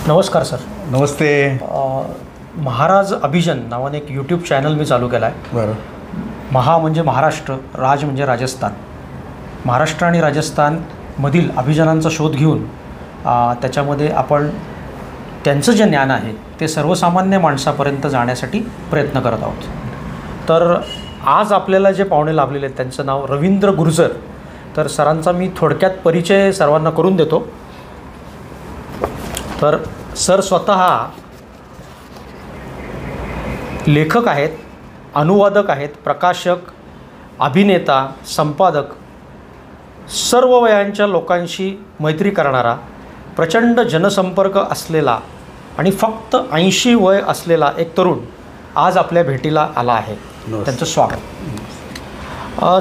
नमस्कार सर. नमस्ते. महाराज अभिजन नावाने एक यूट्यूब चॅनल मी चालू केला आहे. बरं. महा म्हणजे महाराष्ट्र, राज म्हणजे राजस्थान. महाराष्ट्र आणि राजस्थानमधील अभिजनांचा शोध घेऊन त्याच्यामध्ये आपण त्यांचं जे ज्ञान आहे ते सर्वसामान्य माणसापर्यंत जाण्यासाठी प्रयत्न करत आहोत. तर आज आपल्याला जे पाहुणे लाभलेले आहेत त्यांचं नाव रवींद्र गुर्जर. तर सरांचा मी थोडक्यात परिचय सर्वांना करून देतो. तर सर स्वतः लेखक आहेत, अनुवादक आहेत, प्रकाशक, अभिनेता, संपादक, सर्व वयांच्या लोकांशी मैत्री करणारा, प्रचंड जनसंपर्क असलेला आणि फक्त 80 वय असलेला एक तरुण आज आपल्या भेटीला आला आहे. त्यांचं स्वागत.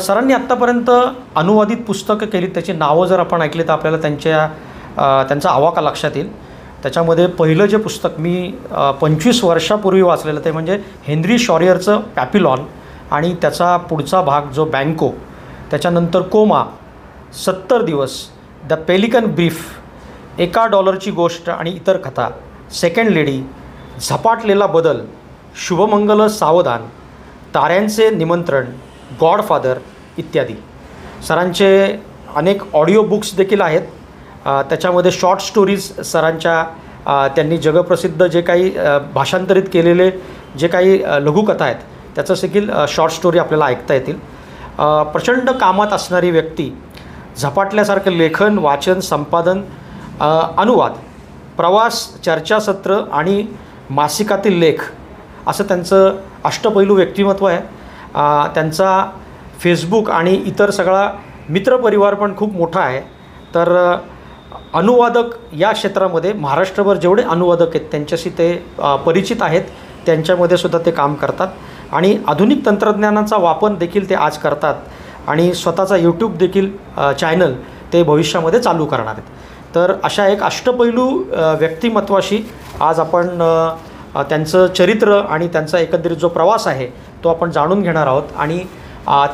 सरांनी आत्तापर्यंत अनुवादित पुस्तकं केली. त्याची नावं जर आपण ऐकली तर आपल्याला त्यांचा आवाका लक्षात येईल. त्याच्यामध्ये पहिलं जे पुस्तक मी 25 वर्षापूर्वी वाचलेलं ते म्हणजे हेनरी शॉरियरचं पॅपिलॉन आणि त्याचा पुढचा भाग जो बँको, त्याच्यानंतर कोमा, 70 दिवस, द पेलिकन ब्रीफ, $1 गोष्ट आणि इतर कथा, सेकंड लेडी, झपाटलेला बदल, शुभमंगल सावधान, ताऱ्यांचे निमंत्रण, गॉडफादर इत्यादी. सरांचे अनेक ऑडिओ बुक्स देखील आहेत. त्याच्यामध्ये शॉर्ट स्टोरीज सरांच्या त्यांनी जगप्रसिद्ध जे काही भाषांतरित केलेले जे काही लघुकथा आहेत त्याचं देखील शॉर्ट स्टोरी आपल्याला ऐकता येतील. प्रचंड कामात असणारी व्यक्ती, झपाटल्यासारखं लेखन, वाचन, संपादन, अनुवाद, प्रवास, चर्चासत्र आणि मासिकातील लेख असं त्यांचं अष्टपैलू व्यक्तिमत्व आहे. त्यांचा फेसबुक आणि इतर सगळा मित्रपरिवार पण खूप मोठा आहे. तर अनुवादक या क्षेत्रामध्ये महाराष्ट्रभर जेवढे अनुवादक आहेत त्यांच्याशी ते परिचित आहेत. त्यांच्यामध्ये सुद्धा ते काम करतात आणि आधुनिक तंत्रज्ञानाचा वापर देखील ते आज करतात आणि स्वतःचा यूट्यूब देखील चॅनल ते भविष्यामध्ये चालू करणार आहेत. तर अशा एक अष्टपैलू व्यक्तिमत्वाशी आज आपण त्यांचं चरित्र आणि त्यांचा एकंदरीत जो प्रवास आहे तो आपण जाणून घेणार आहोत आणि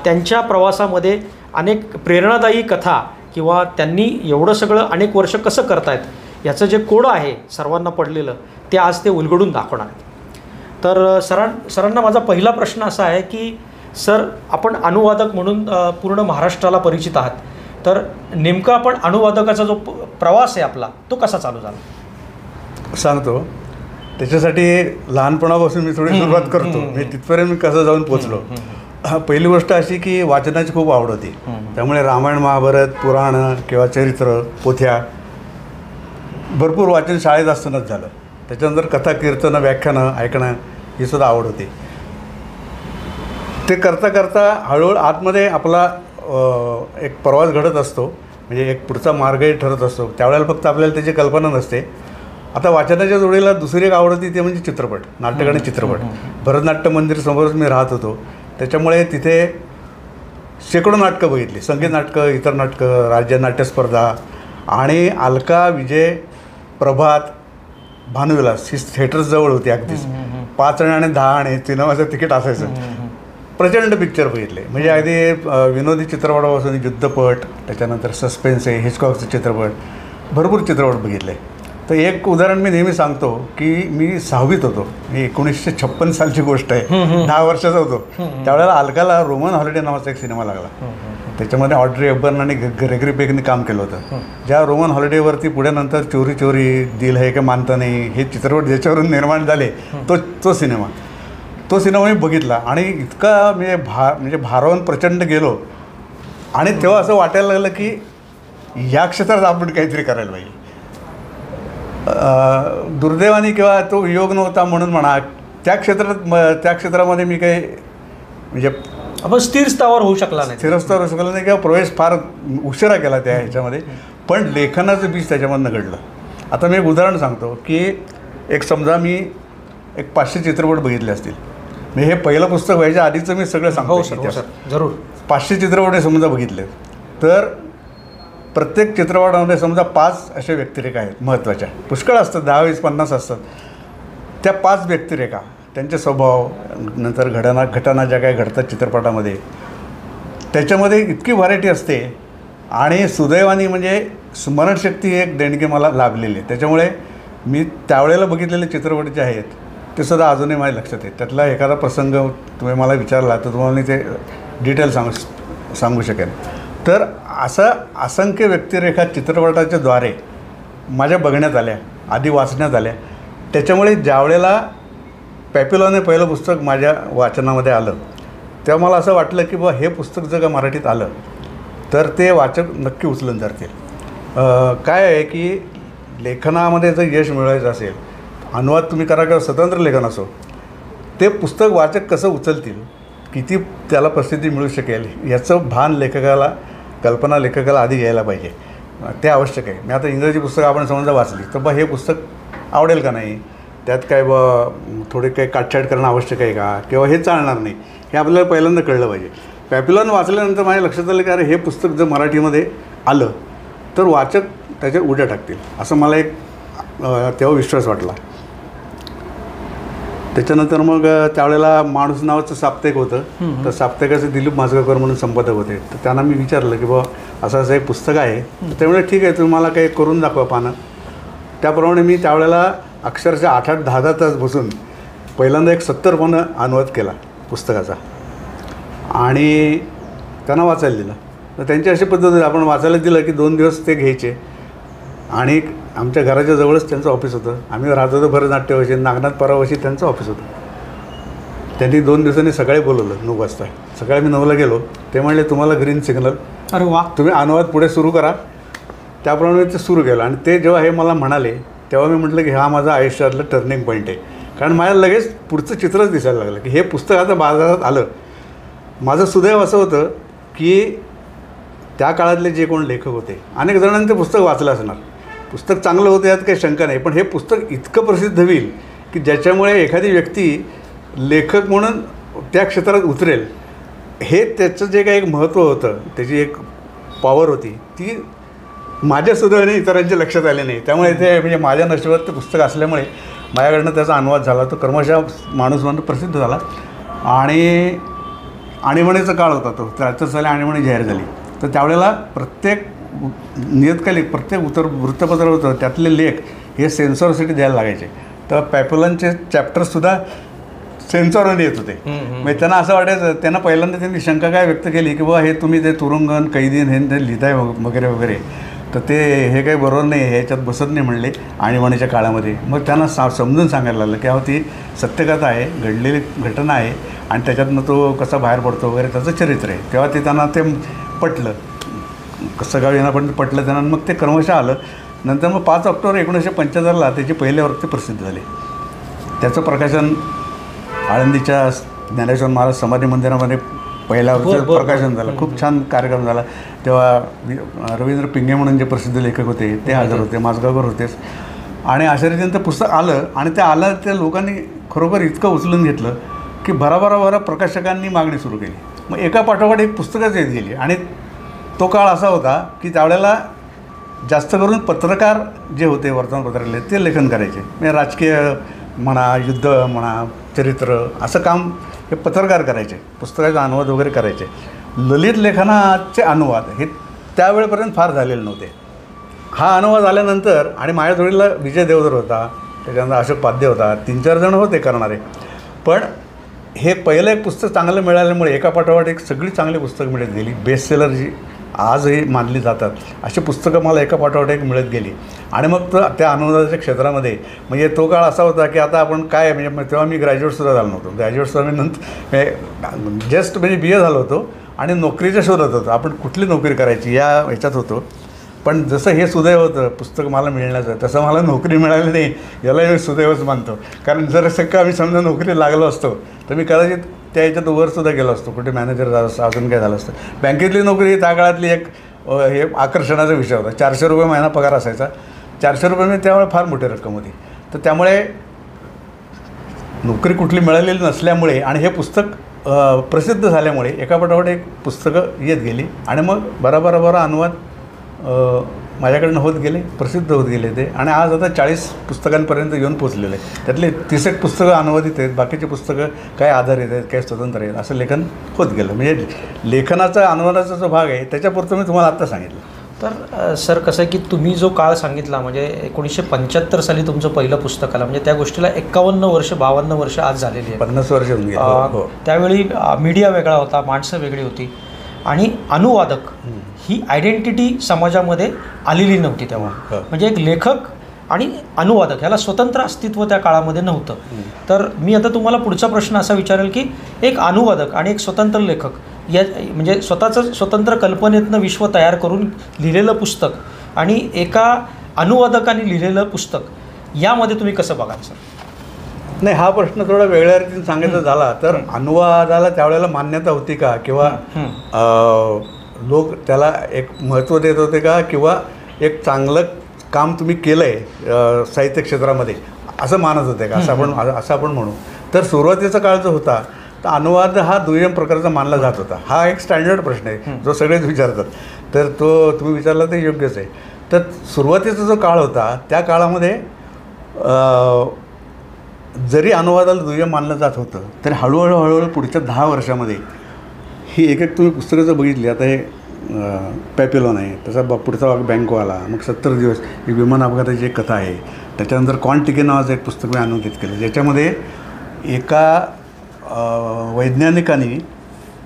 त्यांच्या प्रवासामध्ये अनेक प्रेरणादायी कथा किंवा त्यांनी एवढं सगळं अनेक वर्ष कसं करतायत याचं जे कोडं आहे सर्वांना पडलेलं ते आज ते उलगडून दाखवणार आहेत. तर सरांना माझा पहिला प्रश्न असा आहे की सर, आपण अनुवादक म्हणून पूर्ण महाराष्ट्राला परिचित आहात. तर नेमका आपण अनुवादकाचा जो प्रवास आहे आपला तो कसा चालू झाला सांगतो. त्याच्यासाठी लहानपणापासून मी थोडी सुरुवात करतो. मी तिथपर्यंत मी कसं जाऊन पोचलो. पहिली गोष्ट अशी की वाचनाची खूप आवड होती. त्यामुळे रामायण, महाभारत, पुराणं किंवा चरित्र, पोथ्या भरपूर वाचन शाळेत असतानाच झालं. त्याच्यानंतर कथा, कीर्तनं, व्याख्यानं ऐकणं ही सुद्धा आवड होती. ते करता करता हळूहळू आतमध्ये आपला एक प्रवास घडत असतो. म्हणजे एक पुढचा मार्गही ठरत असतो. त्यावेळेला फक्त आपल्याला त्याची कल्पना नसते. आता वाचनाच्या जोडीला दुसरी एक आवड होती ते म्हणजे चित्रपट, नाटक आणि चित्रपट. भरतनाट्य मंदिर समोरच मी राहत होतो. त्याच्यामुळे तिथे शेकडो नाटकं बघितली. संगीत नाटकं, इतर नाटकं, राज्य नाट्यस्पर्धा आणि अलका, विजय, प्रभात, भानुविलास ही थिएटर्स जवळ होती अगदीच. 5 आणे आणि 10 आणे सिनेमाचं तिकीट असायचं. प्रचंड पिक्चर बघितले. म्हणजे अगदी विनोदी चित्रपटापासून युद्धपट, त्याच्यानंतर सस्पेन्स आहे, हिचकॉकचे चित्रपट, भरपूर चित्रपट बघितले. तर एक उदाहरण मी नेहमी सांगतो की मी 6वीत होतो. मी 1956 सालची गोष्ट आहे. 10 वर्षाचा होतो. त्यावेळेला अलकाला रोमन हॉलिडे नावाचा एक सिनेमा लागला. त्याच्यामध्ये ऑड्री हेपबर्न आणि ग्रेगरी पेकने काम केलं होतं. ज्या रोमन हॉलिडेवरती पुढे नंतर चोरी चोरी, दिल है के मानता नाही हे चित्रपट ज्याच्यावरून निर्माण झाले तो सिनेमा मी बघितला आणि इतका म्हणजे भारावून प्रचंड गेलो. आणि तेव्हा असं वाटायला लागलं की या क्षेत्रात आपण काहीतरी करायला पाहिजे. दुर्दैवाने किंवा तो वियोग नव्हता म्हणून म्हणा, त्या क्षेत्रामध्ये मी काही म्हणजे आपण स्थिरस्थावर होऊ शकला नाही किंवा प्रवेश फार उशिरा केला त्या ह्याच्यामध्ये. पण लेखनाचं बीज त्याच्यामधनं घडलं. आता मी एक उदाहरण सांगतो की एक समजा मी एक 500 चित्रपट बघितले असतील. मी हे पहिलं पुस्तक व्हायच्या आधीचं मी सगळं सांगतो. जरूर. 500 चित्रपट समजा बघितले तर प्रत्येक चित्रपटामध्ये समजा 5 अशा व्यक्तिरेखा आहेत महत्त्वाच्या. पुष्कळ असतात, 10, 20, 50 असतात. त्या 5 व्यक्तिरेखा, त्यांचे स्वभाव, नंतर घटना ज्या काही घडतात चित्रपटामध्ये, त्याच्यामध्ये इतकी व्हरायटी असते आणि सुदैवाने म्हणजे स्मरणशक्ती एक देणगी मला लाभलेली आहे. त्याच्यामुळे मी त्यावेळेला बघितलेले चित्रपट जे आहेत ते सुद्धा अजूनही माझ्या लक्षात आहेत. त्यातला एखादा प्रसंग तुम्ही मला विचारला तर तुम्हाला मी ते डिटेल सांगू शकेन. तर असं असंख्य व्यक्तिरेखा चित्रपटाच्या द्वारे माझ्या बघण्यात आल्या, आधी वाचण्यात आल्या. त्याच्यामुळे ज्यावेळेला पॅपिलॉन हे पहिलं पुस्तक माझ्या वाचनामध्ये आलं तेव्हा मला असं वाटलं की हे पुस्तक जर का मराठीत आलं तर ते वाचक नक्की उचलून धरतील. काय आहे की लेखनामध्ये जर यश मिळवायचं असेल, अनुवाद तुम्ही करा किंवा स्वतंत्र लेखन असो, ते पुस्तक वाचक कसं उचलतील, किती त्याला प्रसिद्धी मिळू शकेल याचं भान लेखकाला, कल्पना लेखकाला आधी घ्यायला पाहिजे. ते आवश्यक आहे. मी आता इंग्रजी पुस्तकं आपण समजा वाचली तर हे पुस्तक आवडेल का नाही, त्यात काय थोडे काही काटछाट करणं आवश्यक आहे का, किंवा हे चालणार नाही, हे आपल्याला पहिल्यांदा कळलं पाहिजे. पॅपिलॉन वाचल्यानंतर माझ्या लक्षात आलं की अरे हे पुस्तक जर मराठीमध्ये आलं तर वाचक त्याच्या उड्या टाकतील, असं मला एक तेव्हा विश्वास वाटला. त्याच्यानंतर मग त्यावेळेला माणूस नावाचं साप्ताहिक होतं. तर साप्ताहिकाचे दिलीप माजगावकर म्हणून संपादक होते. तर त्यांना मी विचारलं की असं असं एक पुस्तक आहे. तर त्यामुळे ठीक आहे, तुम्ही मला काही करून दाखवा पानं. त्याप्रमाणे मी त्यावेळेला अक्षरशः 8-8, 10-10 तास बसून पहिल्यांदा एक 70 पानं अनुवाद केला पुस्तकाचा आणि त्यांना वाचायला दिलं. तर त्यांची अशी पद्धत होती, आपण वाचायला दिलं की 2 दिवस ते घ्यायचे आणि आमच्या घराच्या जवळच त्यांचं ऑफिस होतं. आम्ही राहत होतो भरतनाट्यवशी, नागनाथ परावशी त्यांचं ऑफिस होतं. त्यांनी 2 दिवसांनी सकाळी बोलवलं 9 वाजता. सकाळी मी 9ला गेलो. ते म्हणले तुम्हाला ग्रीन सिग्नल, अरे वा, तुम्ही अनुवाद पुढे सुरू करा. त्याप्रमाणे ते सुरू केलं. आणि ते जेव्हा हे मला म्हणाले तेव्हा मी म्हटलं की हा माझा आयुष्यातलं टर्निंग पॉईंट आहे. कारण मला लगेच पुढचं चित्रच दिसायला लागलं की हे पुस्तक आता बाजारात आलं. माझं सुदैव असं होतं की त्या काळातले जे कोण लेखक होते, अनेक जणांनी ते पुस्तक वाचलं असणार. पुस्तक चांगलं होतं यात काही शंका नाही, पण हे पुस्तक इतकं प्रसिद्ध होईल की ज्याच्यामुळे एखादी व्यक्ती लेखक म्हणून त्या क्षेत्रात उतरेल, हे त्याचं जे काही एक महत्त्व होतं, त्याची एक पॉवर होती, ती माझ्या सुदैवाने इतरांच्या लक्षात आले नाही. त्यामुळे ते म्हणजे माझ्या नशिबात ते पुस्तक असल्यामुळे माझ्याकडनं त्याचा अनुवाद झाला. तो क्रमशः माणूस म्हणून प्रसिद्ध झाला. आणि आणीबाणीचा काळ होता तो. 73 साली आणीबाणी जाहीर झाली. तर त्यावेळेला प्रत्येक नियतकालिक, प्रत्येक वृत्तपत्र होतं, त्यातले लेख हे सेन्सॉरसाठी द्यायला लागायचे. तर पॅपिलॉनचे चॅप्टर्ससुद्धा सेन्सॉरमध्ये येत होते. म्हणजे त्यांना असं वाटायचं, त्यांना पहिल्यांदा त्यांनी शंका काय व्यक्त केली की हे तुम्ही ते तुरुंगन, कैदीन हे ते लिहिताय वगैरे वगैरे, तर ते हे काही बरोबर नाही, ह्याच्यात बसत नाही म्हणले आणीबाणीच्या काळामध्ये. मग त्यांना समजून सांगायला लागलं की ती सत्यकथा आहे, घडलेली घटना आहे आणि त्याच्यातनं तो कसा बाहेर पडतो वगैरे त्याचं चरित्र आहे. तेव्हा ते त्यांना ते पटलं, कसं गाव येणं पण पटलं त्यांना. मग ते क्रमशः आलं. नंतर मग 5 ऑक्टोबर 1975ला त्याचे पहिले वृत्त प्रसिद्ध झाले. त्याचं प्रकाशन आळंदीच्या ज्ञानेश्वर महाराज समाधी मंदिरामध्ये पहिल्या प्रकाशन झालं. खूप छान कार्यक्रम झाला. तेव्हा रवींद्र पिंगे म्हणून जे प्रसिद्ध लेखक होते ते हजर होते, माजगावकर होतेच. आणि अशा रीतीने ते पुस्तक आलं आणि ते आलं, त्या लोकांनी खरोखर इतकं उचलून घेतलं की भराभरा प्रकाशकांनी मागणी सुरू केली. मग एका पाठोपाठ एक पुस्तकच येत गेली. आणि तो काळ असा होता की त्यावेळेला जास्त करून पत्रकार जे होते वर्तमानपत्रातले ते लेखन करायचे. म्हणजे राजकीय म्हणा, युद्ध म्हणा, चरित्र असं काम हे पत्रकार करायचे, पुस्तकाचा अनुवाद वगैरे करायचे. ललित लेखनाचे अनुवाद हे त्यावेळेपर्यंत फार झालेले नव्हते. हा अनुवाद आल्यानंतर आणि माझ्या जोडीला विजय देवधर होता, त्याच्यानंतर अशोक पाध्ये होता, 3-4 जण होते करणारे. पण हे पहिलं एक पुस्तक चांगलं मिळाल्यामुळे एका पाठोपाठ एक सगळी चांगली पुस्तकं मिळत गेली. बेस्ट सेलर जी आजही मानली जातात अशी पुस्तकं मला एका पाठोपाठ एक मिळत गेली. आणि मग त्या अनुवादाच्या क्षेत्रामध्ये म्हणजे तो काळ असा होता की आता आपण काय म्हणजे तेव्हा मी ग्रॅज्युएटसुद्धा झालो नव्हतो. ग्रॅज्युएटसुद्धा मी नंतर जस्ट म्हणजे BA झालो होतो आणि नोकरीच्या शोधात होतो. आपण कुठली नोकरी करायची या ह्याच्यात होतो. पण जसं हे सुदैव होतं पुस्तक मला मिळण्याचं, तसं मला नोकरी मिळाली नाही याला मी सुदैवच मानतो. कारण जर सगळं आम्ही समजा नोकरी लागलो असतो तर मी कदाचित त्या ह्याच्यात वरसुद्धा गेलो असतो, कुठे मॅनेजर झालं असतं, अजून काय झालं असतं. बँकेतली नोकरी त्या काळातली एक हे आकर्षणाचा विषय होता. 400 रुपये महिना पगार असायचा. 400 रुपये म्हणजे त्यावेळे फार मोठी रक्कम होती. तर त्यामुळे नोकरी कुठली मिळालेली नसल्यामुळे आणि हे पुस्तक प्रसिद्ध झाल्यामुळे एकापाठोपाठ एक पुस्तकं येत गेली. आणि मग बरा अनुवाद माझ्याकडनं होत गेले, प्रसिद्ध होत गेले ते. आणि आज आता 40 पुस्तकांपर्यंत येऊन पोचलेलं आहे. त्यातले 30 पुस्तकं अनुवादित आहेत, बाकीची पुस्तकं काही आधारित आहेत, काही स्वतंत्र आहेत. असं लेखन होत गेलं. म्हणजे लेखनाचा, अनुवादाचा जो भाग आहे त्याच्यापुरतं मी तुम्हाला आत्ता सांगितलं. तर सर कसं आहे की तुम्ही जो काळ सांगितला म्हणजे 1975 साली तुमचं पहिलं पुस्तक आलं, म्हणजे त्या गोष्टीला 51 वर्ष 52 वर्ष आज झालेली आहे. 50 वर्ष होऊन गेली. हो. त्यावेळी मीडिया वेगळा होता, माणसं वेगळी होती आणि अनुवादक ही आयडेंटिटी समाजामध्ये आलेली नव्हती तेव्हा. म्हणजे एक लेखक आणि अनुवादक ह्याला स्वतंत्र अस्तित्व त्या काळामध्ये नव्हतं. तर मी आता तुम्हाला पुढचा प्रश्न असा विचारेल की एक अनुवादक आणि एक स्वतंत्र लेखक या म्हणजे स्वतःचं स्वतंत्र कल्पनेतनं विश्व तयार करून लिहिलेलं पुस्तक आणि एका अनुवादकाने लिहिलेलं पुस्तक यामध्ये तुम्ही कसं बघाल सर? नाही, हा प्रश्न थोडा वेगळ्या रीतीने सांगायचा झाला तर अनुवादाला त्यावेळेला मान्यता होती का, किंवा लोक त्याला एक महत्त्व देत होते का, किंवा एक चांगलं काम तुम्ही केलं आहे साहित्य क्षेत्रामध्ये असं मानत होते का, असं आपण म्हणू. तर सुरुवातीचा काळ जो होता तर अनुवाद हा दुय्यम प्रकारचा मानला जात होता. हा एक स्टँडर्ड प्रश्न आहे जो सगळेच विचारतात, तर तो तुम्ही विचारला तर योग्यच आहे. तर सुरुवातीचा जो काळ होता त्या काळामध्ये जरी अनुवादाला दुय्यम मानलं जात होतं तरी हळूहळू पुढच्या 10 वर्षामध्ये ही एक तुम्ही पुस्तकं जर बघितली, आता हे पॅपिलॉन आहे, त्याचा पुढचा भाग बँको आला, मग 70 दिवस ही विमान अपघाताची एक कथा आहे, त्याच्यानंतर क्वांटिके नावाचं एक पुस्तक मी अनुवादित केलं ज्याच्यामध्ये एका वैज्ञानिकांनी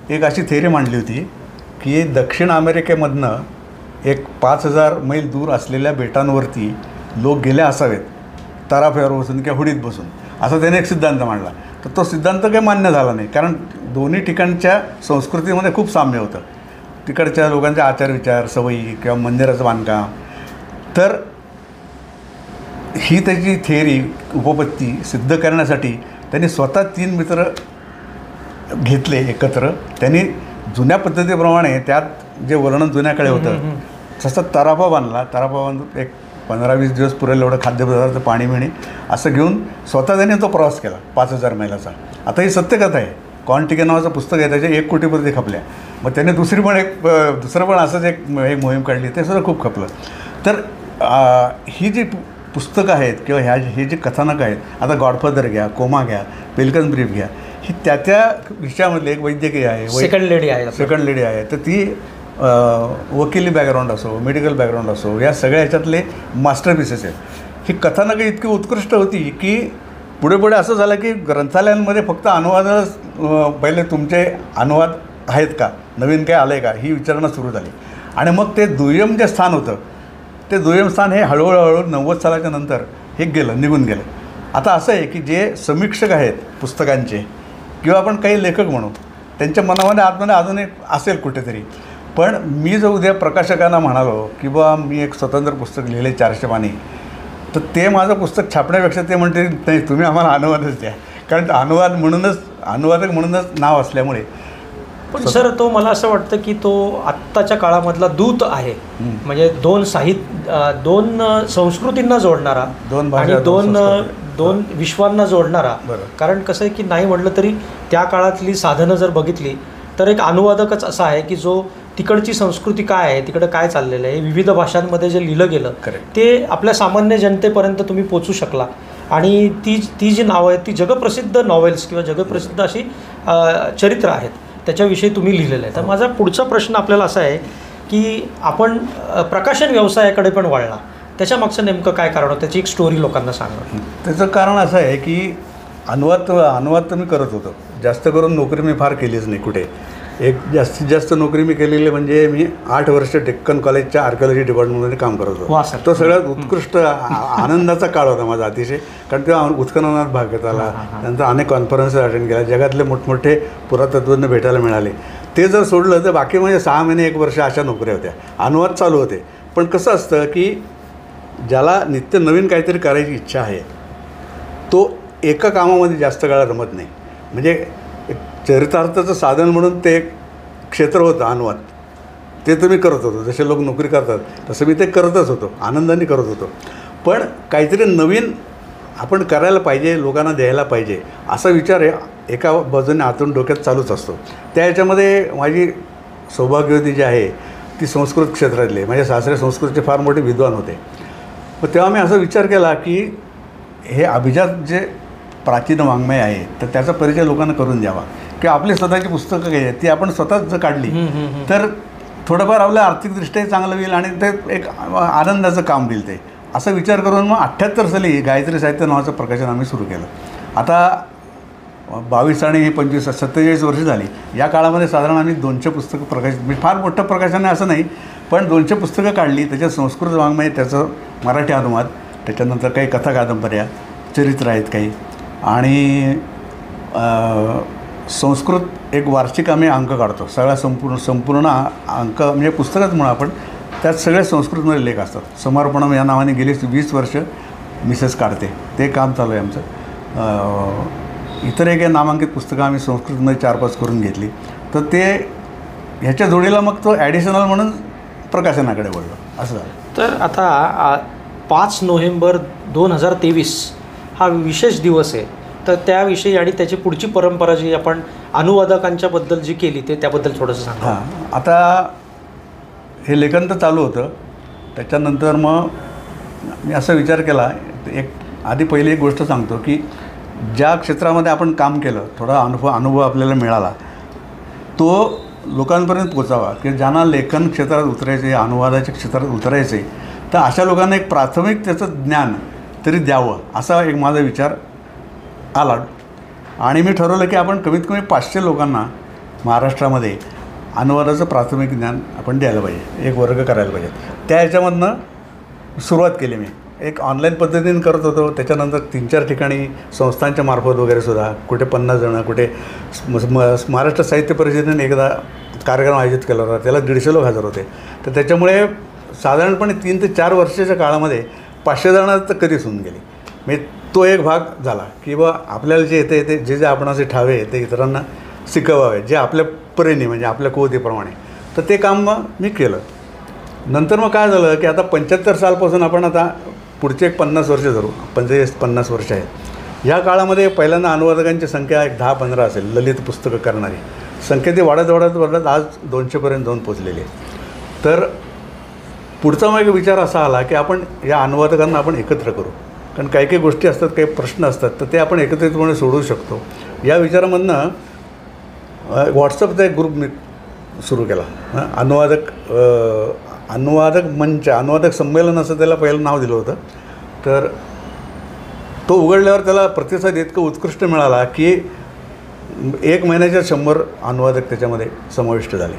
एक अशी थेअरी मांडली होती की दक्षिण अमेरिकेमधनं एक 5000 मैल दूर असलेल्या बेटांवरती लोक गेले असावेत तराफ्यावर बसून किंवा हुडीत बसून, असा त्याने एक सिद्धांत मांडला. तर तो सिद्धांत काही मान्य झाला नाही, कारण दोन्ही ठिकाणच्या संस्कृतीमध्ये खूप साम्य होतं. तिकडच्या लोकांचे आचारविचार, सवयी किंवा मंदिराचं बांधकाम. तर ही त्याची थेअरी उपपत्ती सिद्ध करण्यासाठी त्यांनी स्वतः 3 मित्र घेतले एकत्र. त्यांनी जुन्या पद्धतीप्रमाणे त्यात जे वर्णन जुन्याकडे होतं तसं तराफा बांधला. तराफा बांधून एक 15-20 दिवस पुरेल एवढं खाद्यपदार्थ, पाणी मिळणे असं घेऊन स्वतः त्यांनी तो प्रवास केला 5000 मैलाचा. आता ही सत्यकथा आहे. क्वांटिके नावाचं पुस्तक आहे, त्याच्या 1 कोटीपर्यंत खपल्या. मग त्याने दुसरं पण असंच एक मोहीम काढली, ते सुद्धा खूप खपलं. तर ही जी पुस्तकं आहेत किंवा हे जे कथानक आहेत, आता गॉडफादर घ्या, कोमा घ्या, पेलिकन ब्रीफ घ्या, ही त्या विषयामधली एक वैद्यकीय आहे, सेकंड लेडी आहे. तर ती वकिली बॅकग्राऊंड असो, मेडिकल बॅकग्राऊंड असो, या सगळ्या ह्याच्यातले मास्टरपीसेस आहेत. ही कथानकं इतकी उत्कृष्ट होती की पुढे असं झालं की ग्रंथालयांमध्ये फक्त अनुवादच पहिले तुमचे अनुवाद आहेत का, नवीन काय आलं आहे का, ही विचारणा सुरू झाली. आणि मग ते दुय्यम जे स्थान होतं ते दुय्यम स्थान हे हळूहळू 90 सालाच्या नंतर हे निघून गेलं. आता असं आहे की जे समीक्षक आहेत पुस्तकांचे किंवा आपण काही लेखक म्हणू, त्यांच्या मनामध्ये आतमध्ये अजून एक असेल कुठेतरी. पण मी जर उद्या प्रकाशकांना म्हणालो की बा मी एक स्वतंत्र पुस्तक लिहिले 400 पानी, तर ते माझं पुस्तक छापण्यापेक्षा ते म्हणते नाही तुम्ही आम्हाला अनुवादच द्या, कारण अनुवादक म्हणूनच नाव असल्यामुळे. पण सर तो मला असं वाटतं की तो आत्ताच्या काळामधला दूत आहे. म्हणजे दोन संस्कृतींना जोडणारा आणि दोन विश्वांना जोडणारा. कारण कसं आहे की नाही म्हटलं तरी त्या काळातली साधनं जर बघितली तर एक अनुवादकच असा आहे की जो तिकडची संस्कृती काय आहे, तिकडं काय चाललेलं आहे, विविध भाषांमध्ये जे लिहिलं गेलं ते आपल्या सामान्य जनतेपर्यंत तुम्ही पोचू शकला. आणि ती जी नावं आहेत ती जगप्रसिद्ध नॉवेल्स किंवा जगप्रसिद्ध अशी चरित्र आहेत त्याच्याविषयी तुम्ही लिहिलेलं आहे. तर माझा पुढचा प्रश्न आपल्याला असा आहे की आपण प्रकाशन व्यवसायाकडे पण वळला, त्याच्यामागचं नेमकं काय कारण होतं, त्याची एक स्टोरी लोकांना सांगा. त्याचं कारण असं आहे की अनुवाद तर मी करत होतो. जास्त करून नोकरी मी फार केलीच नाही कुठे. एक जास्तीत जास्त नोकरी मी केलेली म्हणजे मी 8 वर्ष डेक्कन कॉलेजच्या आर्किओलॉजी डिपार्टमेंटमध्ये काम करत होतो. तो सगळ्यात उत्कृष्ट आनंदाचा काळ होता माझा अतिशय, कारण तेव्हा उत्खननात भाग घेत आला, नंतर अनेक कॉन्फरन्सेस अटेंड केल्या, जगातले मोठमोठे पुरातत्वज्ञ भेटायला मिळाले. ते जर सोडलं तर बाकी म्हणजे 6 महिने 1 वर्ष अशा नोकऱ्या होत्या. अनुवाद चालू होते. पण कसं असतं की ज्याला नित्य नवीन काहीतरी करायची इच्छा आहे तो एका कामामध्ये जास्त काळ रमत नाही. म्हणजे एक चरितार्थाचं साधन म्हणून ते एक क्षेत्र होतं अनुवाद, ते तर मी करत होतो. जसे लोक नोकरी करतात तसं मी ते करतच होतो, आनंदाने करत होतो. पण काहीतरी नवीन आपण करायला पाहिजे, लोकांना द्यायला पाहिजे असा विचार एका बाजूने आतून डोक्यात चालूच असतो. त्या ह्याच्यामध्ये माझी सौभाग्यवती जी आहे ती संस्कृत क्षेत्रातली, माझ्या सासरे संस्कृतचे फार मोठे विद्वान होते. मग तेव्हा मी असा विचार केला की हे अभिजात जे प्राचीन वाङ्मय आहे तर त्याचा परिचय लोकांना करून द्यावा, किंवा आपली स्वतःची पुस्तकं काही आहेत ती आपण स्वतःच जर काढली तर थोडंफार आपलं आर्थिकदृष्ट्याही चांगलं होईल आणि ते एक आनंदाचं काम होईल ते, असा विचार करून मग 78 साली गायत्री साहित्य नावाचं प्रकाशन आम्ही सुरू केलं. आता 22 आणि 25 47 वर्ष झाली. या काळामध्ये साधारण आम्ही 200 पुस्तकं प्रकाशित, म्हणजे फार मोठं प्रकाशन आहे असं नाही, पण 200 पुस्तकं काढली. त्याच्यात संस्कृत वाङ्मय, त्याचं मराठी अनुवाद, त्याच्यानंतर काही कथा कादंबऱ्या, चरित्र आहेत काही, आणि संस्कृत एक वार्षिक आम्ही अंक काढतो. सगळा संपूर्ण अंक म्हणजे पुस्तकच म्हणून आपण, त्यात सगळे संस्कृतमध्ये लेख असतात. समर्पणम या नावाने गेली 20 वर्ष मिसेस काढते, ते काम चालू आहे आमचं. इतर एक नामांकित पुस्तकं आम्ही संस्कृतमध्ये 4-5 करून घेतली. तर ते ह्याच्या जोडीला मग तो ॲडिशनल म्हणून प्रकाशनाकडे वळलो, असं झालं. तर आता 5 नोव्हेंबर 2023 हा विशेष दिवस आहे, तर त्याविषयी आणि त्याची पुढची परंपरा जी आपण अनुवादकांच्याबद्दल जी केली ते त्याबद्दल थोडंसं सांगा. हां, आता हे लेखन तर चालू होतं. त्याच्यानंतर मग मी असा विचार केला, एक आधी पहिली एक गोष्ट सांगतो की ज्या क्षेत्रामध्ये आपण काम केलं, थोडा अनुभव आपल्याला मिळाला, तो लोकांपर्यंत पोचावा, की ज्यांना लेखन क्षेत्रात उतरायचे, अनुवादाच्या क्षेत्रात उतरायचे, तर अशा लोकांना एक प्राथमिक त्याचं ज्ञान तरी द्यावं, असा एक माझा विचार आला. आणि मी ठरवलं की आपण कमीत कमी 500 लोकांना महाराष्ट्रामध्ये अनुवादाचं प्राथमिक ज्ञान आपण द्यायला पाहिजे, एक वर्ग करायला पाहिजे. त्या ह्याच्यामधनं सुरुवात केली. मी एक ऑनलाईन पद्धतीने करत होतो. त्याच्यानंतर 3-4 ठिकाणी संस्थांच्या मार्फत वगैरेसुद्धा, कुठे 50 जणं, कुठे महाराष्ट्र साहित्य परिषदेने एकदा कार्यक्रम आयोजित केला होता, त्याला 150 लोक हजर होते. तर त्याच्यामुळे साधारणपणे 3 ते 4 वर्षाच्या काळामध्ये 500 जणं तर कधीच होऊन गेली. म्हणजे तो एक भाग झाला की बा आपल्याला जे येते जे आपणाचे ठावे ते इतरांना शिकवावे, जे आपल्या परीने म्हणजे आपल्या कुवतीप्रमाणे. तर ते काम मग मी केलं. नंतर मग काय झालं की आता 75 सालपासून आपण आता पुढचे एक 50 वर्ष धरू, 50 वर्ष आहेत. ह्या काळामध्ये पहिल्यांदा अनुवादकांची संख्या एक 10-15 असेल, ललित पुस्तकं करणारी संख्या ती वाढत आज 200पर्यंत जाऊन पोचलेली आहे. तर पुढचा मग एक विचार असा आला की आपण या अनुवादकांना आपण एकत्र करू, कारण काही काही गोष्टी असतात, काही प्रश्न असतात, तर ते आपण एकत्रितपणे सोडवू शकतो. या विचारामधनं व्हॉट्सअपचा एक ग्रुप मी सुरू केला. अनुवादक मंच, अनुवादक संमेलन असं त्याला पहिलं नाव दिलं होतं. तर तो उघडल्यावर त्याला प्रतिसाद इतका उत्कृष्ट मिळाला की 1 महिन्याच्या 100 अनुवादक त्याच्यामध्ये समाविष्ट झाले.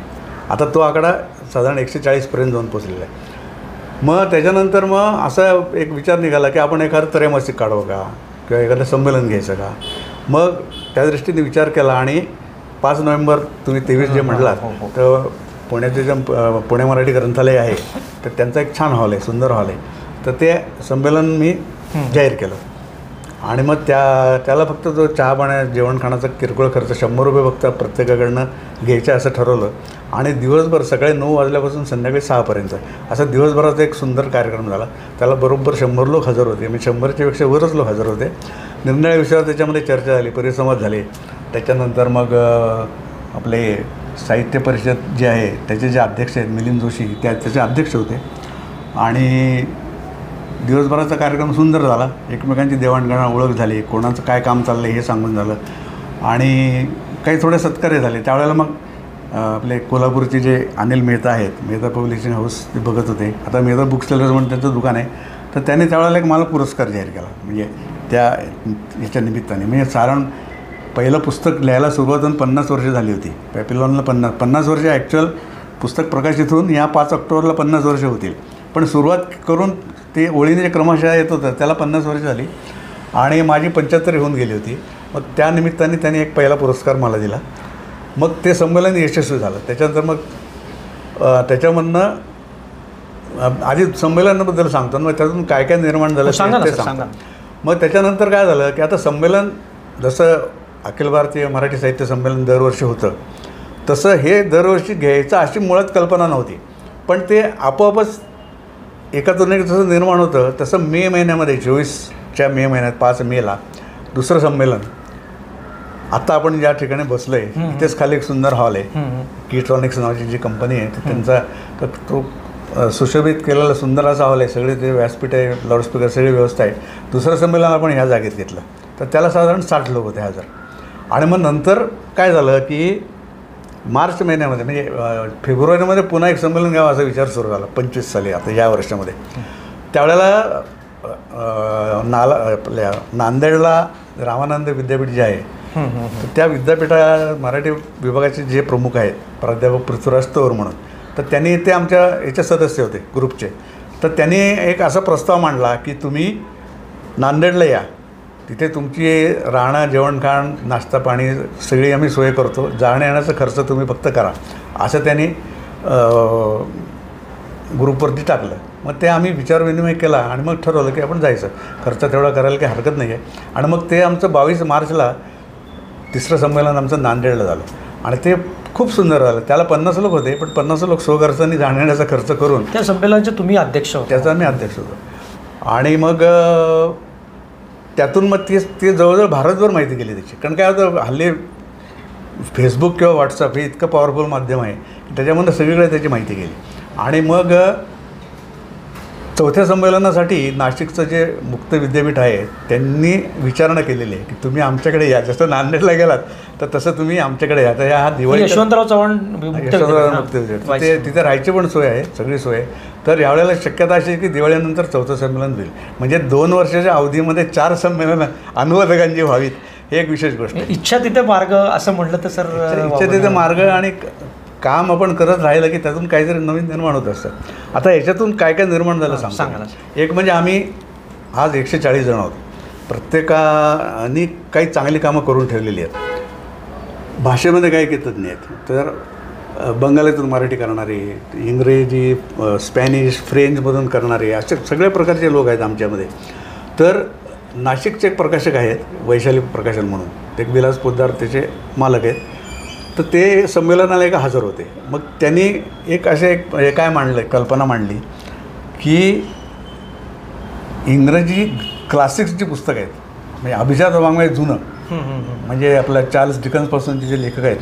आता तो आकडा साधारण 140पर्यंत जाऊन पोचलेला आहे. मग त्याच्यानंतर मग असा एक विचार निघाला की आपण एखादं त्रैमासिक काढावं का, किंवा एखादं संमेलन घ्यायचं का. मग त्या दृष्टीने विचार केला आणि 5 नोव्हेंबर तुम्ही 23 जे म्हटलात, तर पुण्याचे जे पुणे मराठी ग्रंथालय आहे, तर त्यांचा एक छान हॉल आहे, सुंदर हॉल आहे. तर ते संमेलन मी जाहीर केलं. आणि मग त्याला फक्त जो चहा पाण्या जेवण खाण्याचा किरकोळ खर्च 100 रुपये फक्त प्रत्येकाकडनं घ्यायचं असं ठरवलं. आणि दिवसभर सकाळी 9 वाजल्यापासून संध्याकाळी 6पर्यंत असा दिवसभराचा एक सुंदर कार्यक्रम झाला. त्याला बरोबर 100 लोक हजर होते, म्हणजे 100च्या पेक्षा वरच लोक हजर होते. निरनिराळ्या विषयावर त्याच्यामध्ये चर्चा झाली, परिसंवाद झाले. त्याच्यानंतर मग आपले साहित्य परिषद जे आहे त्याचे जे अध्यक्ष आहेत मिलिंद जोशी, त्याचे अध्यक्ष होते. आणि दिवसभराचा कार्यक्रम सुंदर झाला. एकमेकांची देवाणघेवाण, ओळख झाली, कोणाचं काय काम चाललं आहे हे सांगून झालं. आणि काही थोडे सत्कार्य झाले. त्यावेळेला मग आपले कोल्हापूरचे जे अनिल मेहता आहेत, मेहता पब्लिशिंग हाऊस, ते बघत होते. आता मेहता बुक सेलर्स म्हणून त्यांचं दुकान आहे. तर त्यांनी त्यावेळेला एक मला पुरस्कार जाहीर केला, म्हणजे त्या ह्याच्या निमित्ताने. म्हणजे साधारण पहिलं पुस्तक लिहायला सुरुवात 50 वर्ष झाली होती. पॅपिलॉनला 50 वर्ष ॲक्च्युअल पुस्तक प्रकाशित होऊन या 5 ऑक्टोबरला 50 वर्ष होतील. पण सुरुवात करून ते ओळीने जे क्रमशः येत होतं त्याला 50 वर्ष झाली. आणि माझी 75 होऊन गेली होती. मग त्या निमित्ताने त्यांनी एक पहिला पुरस्कार मला दिला. मग ते संमेलन यशस्वी झालं. त्याच्यानंतर मग त्याच्यामधनं आधी संमेलनाबद्दल सांगतो, मग त्यातून काय काय निर्माण झालं ते सांगतो. मग त्याच्यानंतर काय झालं की आता संमेलन जसं अखिल भारतीय मराठी साहित्य संमेलन दरवर्षी होतं, तसं हे दरवर्षी घ्यायचं अशी मुळात कल्पना नव्हती. पण ते आपोआपच एकातून एक जसं निर्माण होतं, तसं मे महिन्यामध्ये 24च्या मे महिन्यात 5 मेला दुसरं संमेलन. आता आपण ज्या ठिकाणी बसलो आहे इथेच खाली एक सुंदर हॉल आहे. कीट्रॉनिक्स नावाची जी कंपनी आहे त्यांचा तो सुशोभित केलेला सुंदर असा हॉल आहे. सगळे ते व्यासपीठ आहे, लाऊडस्पीकर, सगळी व्यवस्था आहे. दुसरं संमेलन आपण ह्या जागेत घेतलं. तर त्याला साधारण 60 लोक होते हजर. आणि मग नंतर काय झालं की मार्च महिन्यामध्ये म्हणजे फेब्रुवारीमध्ये पुन्हा एक संमेलन घ्यावं असा विचार सुरू झाला 25 साली, आता या वर्षामध्ये. त्यावेळेला आपल्या नांदेडला रामानंद विद्यापीठ जे आहे, तर त्या विद्यापीठा मराठी विभागाचे जे प्रमुख आहेत प्राध्यापक पृथ्वीराज तोर म्हणून, तर त्यांनी ते आमच्या याचे सदस्य होते ग्रुपचे. तर त्यांनी एक असा प्रस्ताव मांडला की तुम्ही नांदेडला या, तिथे तुमची राहणं जेवणखाण नाश्ता पाणी सगळी आम्ही सोय करतो, जाण्या येण्याचा खर्च तुम्ही फक्त करा, असं त्यांनी ग्रुपवरती टाकलं. मग ते आम्ही विचारविनिमय केला आणि मग ठरवलं की आपण जायचं, खर्च तेवढा करायला काही हरकत नाही आहे. आणि मग ते आमचं 22 मार्चला तिसरं संमेलन आमचं नांदेडला झालं आणि ते खूप सुंदर झालं. त्याला 50 लोक होते, पण 50 लोक स्वखर्चाने जाण्याचा खर्च करून त्या संमेलनाचे तुम्ही अध्यक्ष होते. त्याचा मी अध्यक्ष होतो. आणि मग त्यातून मग ते जवळजवळ भारतभर माहिती केली त्याची. कारण काय होतं, हल्ली फेसबुक किंवा व्हॉट्सअप हे इतकं पॉवरफुल माध्यम आहे की त्याच्यामध्ये सगळीकडे त्याची माहिती केली. आणि मग चौथ्या संमेलनासाठी नाशिकचं जे मुक्त विद्यापीठ आहे त्यांनी विचारणा केलेली आहे की तुम्ही आमच्याकडे या, जसं नांदेडला गेलात तर तसं तुम्ही आमच्याकडे या. तर हा दिवाळी यशवंतराव चव्हाण मुक्त विद्यापीठ ते तिथे राहायची पण सोय आहे, सगळी सोय आहे. तर यावेळेला शक्यता अशी आहे की दिवाळीनंतर चौथं संमेलन होईल, म्हणजे 2 वर्षाच्या अवधीमध्ये 4 संमेलनं अनुवादकांची व्हावीत, हे एक विशेष गोष्ट आहे. इच्छा तिथे मार्ग असं म्हटलं तर सर, इच्छा तिथे मार्ग आणि काम आपण करत राहिलं की त्यातून काहीतरी नवीन निर्माण होत असतं. आता याच्यातून काय काय निर्माण झालं सांगा. एक म्हणजे आम्ही आज 140 जण आहोत, प्रत्येकाने काही चांगली कामं करून ठेवलेली आहेत. भाषेमध्ये काही तज्ञ आहेत, तर बंगालीतून मराठी करणारे, इंग्रजी स्पॅनिश फ्रेंचमधून करणारे, असे सगळ्या प्रकारचे लोक आहेत आमच्यामध्ये. तर नाशिकचे एक प्रकाशक आहेत वैशाली प्रकाशन म्हणून, ते एक विलास पोद्दार त्याचे मालक आहेत. तर ते संमेलनाला एक हजर होते. मग त्यांनी एक हे काय मांडलं, कल्पना मांडली की इंग्रजी क्लासिक्स जी पुस्तकं आहेत, म्हणजे अभिजात वाङ्मय जुनं, म्हणजे आपल्या चार्ल्स डिकन्सपासूनचे जे लेखक आहेत,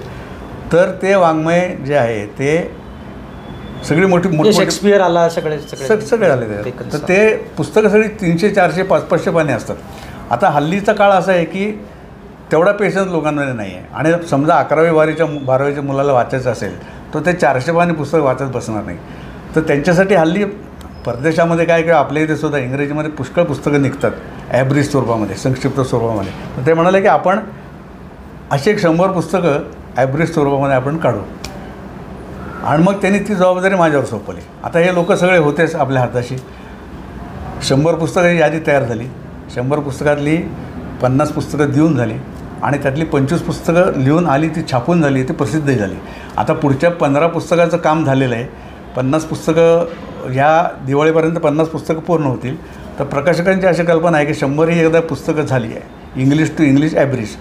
तर ते वाङ्मय जे आहे ते सगळी मोठी शेक्सपियर आला, सगळे आले. तर ते पुस्तकं सगळी 300, 400, 500 पाने असतात. आता हल्लीचा काळ असा आहे की तेवढा पेशन्स लोकांमध्ये नाही आहे. आणि समजा 11वी 12वीच्या मुलाला वाचायचं असेल तर ते 400 पाने पुस्तक वाचत बसणार नाही. तर त्यांच्यासाठी हल्ली परदेशामध्ये काय किंवा आपल्या इथे सुद्धा इंग्रजीमध्ये पुष्कळ पुस्तकं निघतात ॲब्रिज स्वरूपामध्ये, संक्षिप्त स्वरूपामध्ये. तर ते म्हणाले की आपण अशी एक 100 पुस्तकं ॲब्रिज स्वरूपामध्ये आपण काढू. आणि मग त्यांनी ती जबाबदारी माझ्यावर सोपवली. आता हे लोक सगळे होतेच आपल्या हाताशी. 100 पुस्तकाची यादी तयार झाली. 100 पुस्तकातली 50 पुस्तकं देऊन झाली आणि त्यातली 25 पुस्तकं लिहून आली, ती छापून झाली, ती प्रसिद्धही झाली. आता पुढच्या 15 पुस्तकाचं काम झालेलं आहे. 50 पुस्तकं ह्या दिवाळीपर्यंत 50 पुस्तकं पूर्ण होतील. तर प्रकाशकांची अशी कल्पना आहे की 100 ही एकदा पुस्तकं झाली आहे इंग्लिश टू इंग्लिश ॲव्हरेज,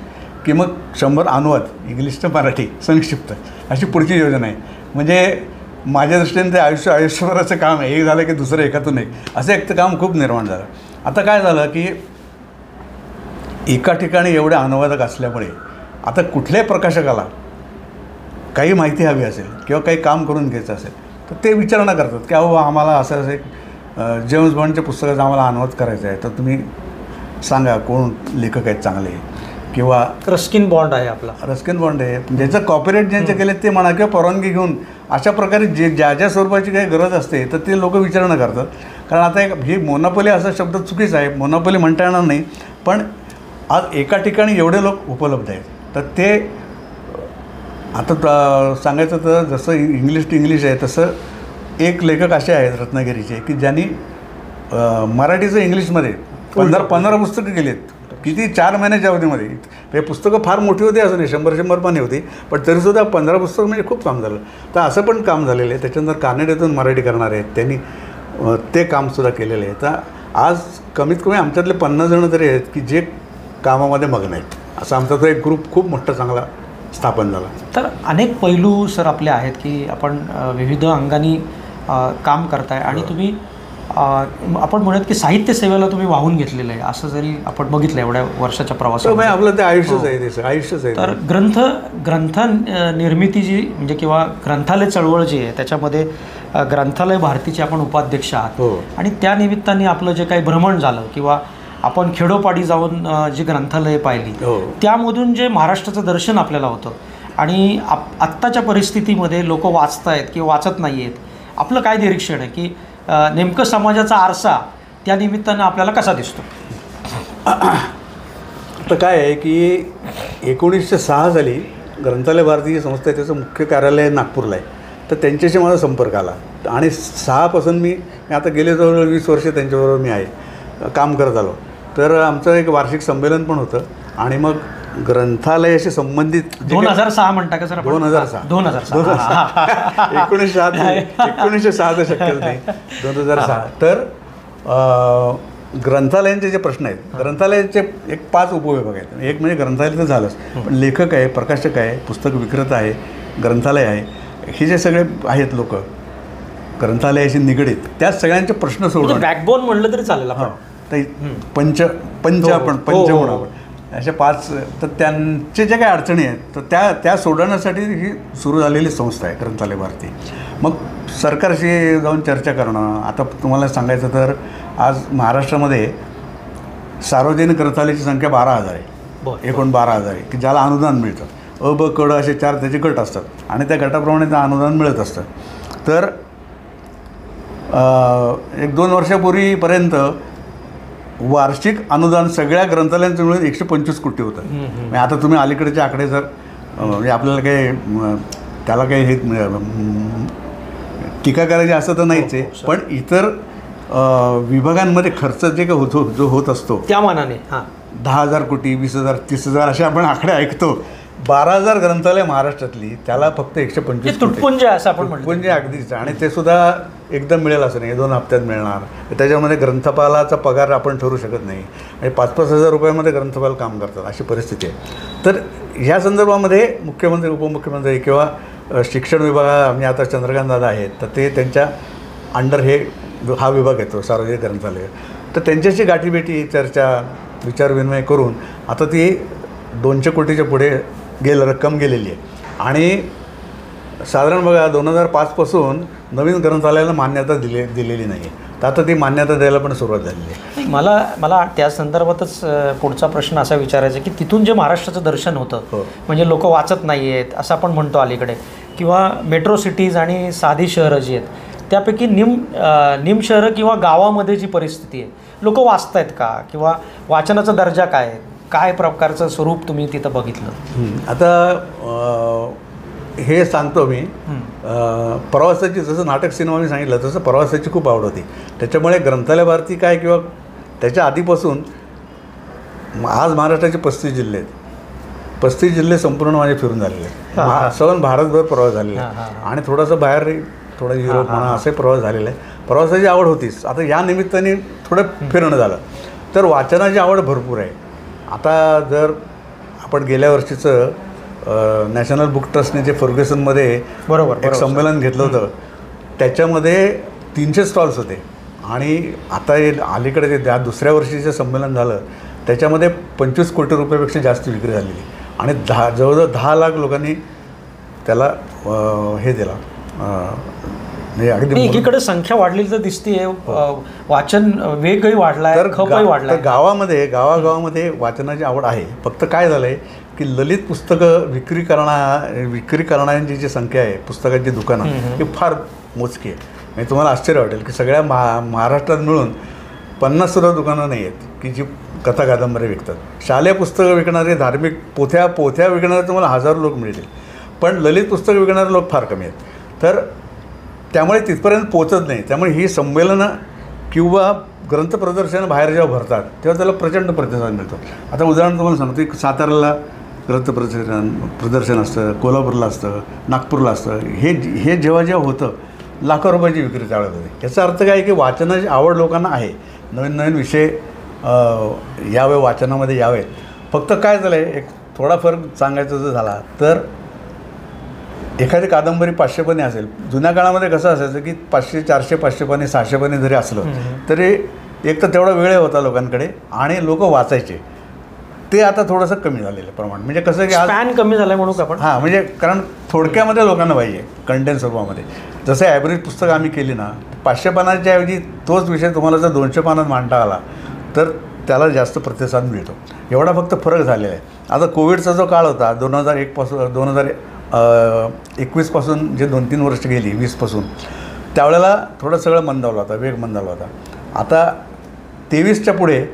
की मग 100 अनुवाद इंग्लिश टू मराठी संक्षिप्त, अशी पुढची योजना आहे. म्हणजे माझ्या दृष्टीने ते आयुष्यभराचं काम आहे. एक झालं की दुसरं एकातून एक, असं एक काम खूप निर्माण झालं. आता काय झालं की एका ठिकाणी एवढे अनुवादक असल्यामुळे आता कुठल्याही प्रकाशकाला काही माहिती हवी असेल किंवा काही काम करून घ्यायचं असेल तर ते विचारणा करतात की अहो आम्हाला असं एक जेम्स बॉन्डच्या पुस्तकाचा आम्हाला अनुवाद करायचा आहे, तर तुम्ही सांगा कोण लेखक आहेत चांगले, किंवा रस्किन बॉन्ड आहे आपला, रस्किन बॉन्ड आहे ज्याचं कॉपीराईट ज्यांचे केले ते म्हणा, किंवा परवानगी घेऊन अशा प्रकारे ज्या स्वरूपाची काही गरज असते तर ते लोक विचारणा करतात. कारण आता एक ही मोनोपोली असा शब्द चुकीचा आहे, मोनोपोली म्हणता येणार नाही, पण आज एका ठिकाणी एवढे लोक उपलब्ध आहेत. तर ते आता सांगायचं तर जसं इंग्लिश टू इंग्लिश आहे तसं एक लेखक असे आहेत रत्नागिरीचे की ज्यांनी मराठीचं इंग्लिशमध्ये 15 पुस्तकं केली आहेत. किती 4 महिन्याच्या अवधीमध्ये. हे पुस्तकं फार मोठी होती असं नाही, 100 पाने होती, पण तरीसुद्धा 15 पुस्तकं म्हणजे खूप काम झालं. तर असं पण काम झालेलं आहे. त्याच्यानंतर कानड्यातून मराठी करणारे आहेत, त्यांनी ते कामसुद्धा केलेलं आहे. तर आज कमीत कमी आमच्यातले 50 जण तरी आहेत की जे कामामध्ये मग्न आहेत. असं आमचा तो एक ग्रुप खूप मोठा चांगला स्थापन झाला. तर अनेक पैलू सर आपले आहेत की आपण विविध अंगाने काम करताय आणि तुम्ही आपण म्हणत की साहित्य सेवेला तुम्ही वाहून घेतलेलं आहे, असं जरी आपण बघितलं एवढ्या वर्षाच्या प्रवासात. आपलं ते आयुष्यच आहे, ते आयुष्यच आहे. तर ग्रंथ निर्मिती जी म्हणजे किंवा ग्रंथालय चळवळ जी आहे त्याच्यामध्ये ग्रंथालय भारतीचे आपण उपाध्यक्ष आहात. आणि त्या निमित्ताने आपलं जे काही भ्रमण झालं किंवा आपण खेडोपाडी जाऊन जी ग्रंथालये पाहिली त्यामधून जे महाराष्ट्राचं दर्शन आपल्याला होतं आणि आत्ताच्या परिस्थितीमध्ये लोक वाचत आहेत किंवा वाचत नाही आहेत, आपलं काय निरीक्षण आहे की नेमकं समाजाचा आरसा त्या निमित्तानं आपल्याला कसा दिसतो? आता काय आहे की 1906 साली ग्रंथालय भारती ही संस्था आहे, त्याचं मुख्य कार्यालय नागपूरला आहे. तर त्यांच्याशी माझा संपर्क आला आणि 6पासून मी आता गेले जवळजवळ 20 वर्ष त्यांच्याबरोबर मी आहे, काम करत आलो. तर आमचं एक वार्षिक संमेलन पण होतं आणि मग ग्रंथालयाशी संबंधित 2006 म्हणता का सर? 2006 1906 तर शक्यच नाही, 2006. तर ग्रंथालयांचे जे प्रश्न आहेत, ग्रंथालयाचे एक 5 उपविभाग आहेत. एक म्हणजे ग्रंथालय तर झालंच, पण लेखक आहे, प्रकाशक आहे, पुस्तक विक्रेता आहे, ग्रंथालय आहे, हे जे सगळे आहेत लोक ग्रंथालयाशी निगडीत, त्या सगळ्यांचे प्रश्न सोडून बॅकबोन म्हणलं तरी चालेल आपण. तर पंच म्हणू आपण, अशा 5. तर त्यांचे जे काही अडचणी आहेत तर त्या सोडवण्यासाठी ही सुरू झालेली संस्था आहे ग्रंथालय भारती. मग सरकारशी जाऊन चर्चा करणं. आता तुम्हाला सांगायचं तर आज महाराष्ट्रामध्ये सार्वजनिक ग्रंथालयाची संख्या 12,000 आहे, एकूण 12,000 आहे की ज्याला अनुदान मिळतं. अ, ब, क, ड असे 4 त्याचे गट असतात आणि त्या गटाप्रमाणे त्या अनुदान मिळत असतं. तर 1-2 वर्षापूर्वीपर्यंत वार्षिक अनुदान सगळ्या ग्रंथालयांचं मिळून 125 कोटी होतं. म्हणजे आता तुम्ही अलीकडचे आकडे जर म्हणजे आपल्याला काही त्याला काही हे टीका करायची असं तर नाहीच आहे, पण इतर विभागांमध्ये खर्च जे काही जो होत असतो त्या मानाने 10,000 कोटी, 20,000, 30,000 असे आपण आकडे ऐकतो. 12,000 ग्रंथालय महाराष्ट्रातली, त्याला फक्त 125 तुटपुंज असं आपण तुटपुंज अगदीच. आणि ते सुद्धा एकदम मिळेल असं नाही, 2 हप्त्यात मिळणार. त्याच्यामध्ये ग्रंथपालाचा पगार आपण ठरवू शकत नाही आणि 5-5 हजार रुपयामध्ये ग्रंथपाल काम करतात, अशी परिस्थिती आहे. तर ह्या संदर्भामध्ये मुख्यमंत्री, उपमुख्यमंत्री किंवा शिक्षण विभाग, म्हणजे आता चंद्रकांत दादा आहेत, तर ते त्यांच्या अंडर हा विभाग येतो सार्वजनिक ग्रंथालय. तर त्यांच्याशी गाठीभेटी, चर्चा, विचारविनिमय करून आता ती 200 कोटीच्या पुढे रक्कम गेलेली आहे. आणि साधारण बघा 2005पासून नवीन ग्रंथालयाला मान्यता दिलेली नाही आहे. तर आता ती मान्यता द्यायला पण सुरुवात झालेली आहे. मला त्या संदर्भातच पुढचा प्रश्न असा विचारायचा की तिथून जे महाराष्ट्राचं दर्शन होतं, म्हणजे लोक वाचत नाही आहेत असं आपण म्हणतो अलीकडे, किंवा मेट्रो सिटीज आणि साधी शहरं जी आहेत त्यापैकी निम शहरं किंवा गावामध्ये जी परिस्थिती आहे, लोक वाचत आहेत का, किंवा वाचनाचा दर्जा काय प्रकारचं स्वरूप तुम्ही तिथं बघितलं? आता हे सांगतो मी, प्रवासाची, जसं नाटक सिनेमा मी सांगितलं तसं प्रवासाची खूप आवड होती. त्याच्यामुळे ग्रंथालय भारती काय, किंवा त्याच्या आधीपासून आज महाराष्ट्राचे 35 जिल्हे आहेत. 35 जिल्हे संपूर्ण माझे फिरून झालेले आहेत. सगळं भारतभर प्रवास झालेला आहे आणि थोडंसं बाहेर, थोडं युरोप म्हणा असे प्रवास झालेला आहे. प्रवासाची आवड होतीच. आता या निमित्ताने थोडं फिरणं झालं. तर वाचनाची आवड भरपूर आहे. आता जर आपण गेल्या वर्षीचं नॅशनल बुक ट्रस्टने जे फर्ग्युसनमध्ये एक संमेलन घेतलं होतं, त्याच्यामध्ये 300 स्टॉल्स होते. आणि आता अलीकडे त्या दुसऱ्या वर्षीचं संमेलन झालं, त्याच्यामध्ये 25 कोटी रुपयापेक्षा जास्त विक्री झालेली आणि जवळजवळ 10 लाख लोकांनी त्याला हे दिला. म्हणजे अगदी एकीकडे संख्या वाढलेली तर दिसते, वाचन वेगही वाढला आहे, खपही वाढला. तर गावागावामध्ये वाचनाची आवड आहे. फक्त काय झालं आहे की ललित पुस्तकं विक्री करणाऱ्यांची जी संख्या आहे, पुस्तकांची दुकानं, ही फार मोजकी आहे. म्हणजे तुम्हाला आश्चर्य वाटेल की सगळ्या महाराष्ट्रात मिळून 50 सुद्धा दुकानं नाही आहेत की जी कथा कादंबरी विकतात. शालेय पुस्तकं विकणारे, धार्मिक पोथ्या विकणारे तुम्हाला 1000 लोक मिळतील, पण ललित पुस्तकं विकणारे लोक फार कमी आहेत. तर त्यामुळे तिथपर्यंत पोचत नाही. त्यामुळे ही संमेलनं किंवा ग्रंथ प्रदर्शनं बाहेर जेव्हा भरतात तेव्हा त्याला प्रचंड प्रतिसाद मिळतो. आता उदाहरण तुम्हाला सांगतो, एक साताऱ्याला ग्रंथ प्रदर्शन असतं, कोल्हापूरला असतं, नागपूरला असतं. हे जेव्हा होतं, लाखो रुपयाची विक्री त्यावेळेस होते. याचा अर्थ काय की वाचनाची आवड लोकांना आहे. नवीन विषय यावे, वाचनामध्ये यावेत. फक्त काय झालं आहे, एक थोडा फरक सांगायचा जर झाला तर एखादी कादंबरी 500 पानी असेल. जुन्या काळामध्ये कसं असायचं की 500, 400, 500 पानी, 600 पानी जरी असलं तरी एक तर तेवढा वेळ होता लोकांकडे आणि लोक वाचायचे. ते आता थोडंसं कमी झालेलं प्रमाण. म्हणजे कसं की आज स्पॅन कमी झालं म्हणू का आपण? म्हणजे कारण थोडक्यामध्ये लोकांना पाहिजे, कंटेंट स्वरूपामध्ये. जसं ॲव्हरेज पुस्तकं आम्ही केली ना, 500 पानांच्या ऐवजी तोच विषय तुम्हाला जर 200 पानात मांडता आला तर त्याला जास्त प्रतिसाद मिळतो. एवढा फक्त फरक झालेला आहे. आता कोविडचा जो काळ होता 2001 2021 जे 2-3 वर्ष गेली 20 त्यावेळेला थोडं सगळं मंदावलं होता, वेग मंदावला होता. आता 23च्या पुढे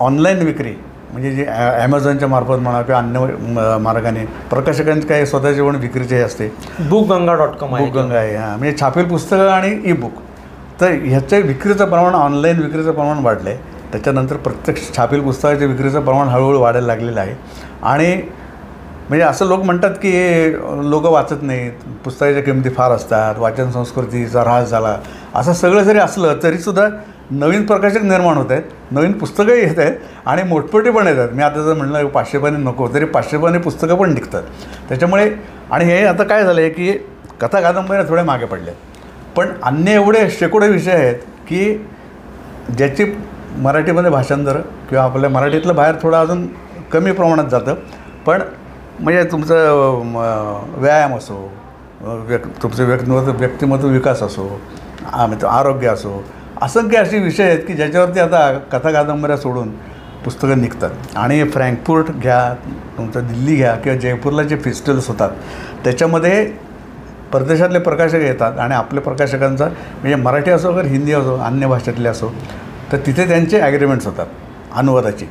ऑनलाईन विक्री म्हणजे जे ॲमेझॉनच्या मार्फत म्हणा किंवा अन्य मार्गाने प्रकाशकांची काही स्वतःची पण विक्रीचे हे असते. बुकगंगा.com बुकगंगा आहे म्हणजे छापील पुस्तकं आणि ई बुक. तर ह्याचं विक्रीचं प्रमाण ऑनलाईन विक्रीचं प्रमाण वाढलं आहे. त्याच्यानंतर प्रत्यक्ष छापील पुस्तकाच्या विक्रीचं प्रमाण हळूहळू वाढायला लागलेलं आहे. आणि म्हणजे असं लोक म्हणतात की लोक वाचत नाहीत, पुस्तकाच्या किमती फार असतात, वाचन संस्कृतीचा ऱ्हास झाला, असं सगळं जरी असलं तरीसुद्धा नवीन प्रकाशक निर्माण होत आहेत, नवीन पुस्तकंही येत आहेत आणि मोठमोठी पण येतात. मी आता जर म्हटलं 500 पाने नको तरी 500 पाने पुस्तकं पण निघतात. त्याच्यामुळे आणि हे आता काय झालं आहे की कथा कादंबऱ्या थोड्या मागे पडल्या, पण अन्य एवढे शेकडो विषय आहेत की ज्याची मराठीमध्ये भाषांतर किंवा आपल्या मराठीतलं बाहेर थोडं अजून कमी प्रमाणात जातं. पण म्हणजे तुमचं व्यायाम असो, तुमचं व्यक्तिमत्व विकास असो, आरोग्य असो, असंख्य असे विषय आहेत की ज्याच्यावरती आता कथा कादंबऱ्या सोडून पुस्तकं निघतात. आणि फ्रँकफुर्ट घ्या, तुमचं दिल्ली घ्या किंवा जयपूरला जे फेस्टिवल्स होतात त्याच्यामध्ये परदेशातले प्रकाशक येतात आणि आपल्या प्रकाशकांचा म्हणजे मराठी असो किंवा हिंदी असो अन्य भाषेतले असो तर तिथे त्यांचे ॲग्रीमेंट्स होतात अनुवादाची.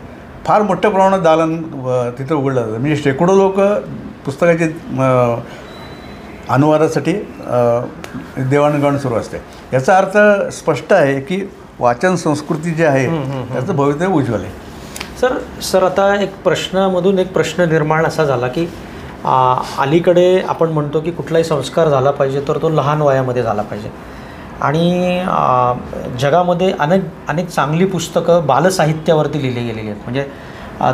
फार मोठ्या प्रमाणात दालन तिथं उघडलं जातं. म्हणजे शेकडो लोक पुस्तकाची अनुवादासाठी देवाणघेवाण सुरू असते. याचा अर्थ स्पष्ट आहे की वाचन संस्कृती जी आहे त्याचं भवितव्य उज्ज्वल आहे. सर आता एक प्रश्नामधून एक प्रश्न निर्माण असा झाला की अलीकडे आपण म्हणतो की कुठलाही संस्कार झाला पाहिजे तर तो लहान वयामध्ये झाला पाहिजे. आणि जगामध्ये अनेक चांगली पुस्तकं बालसाहित्यावरती लिहिली गेलेली आहेत. म्हणजे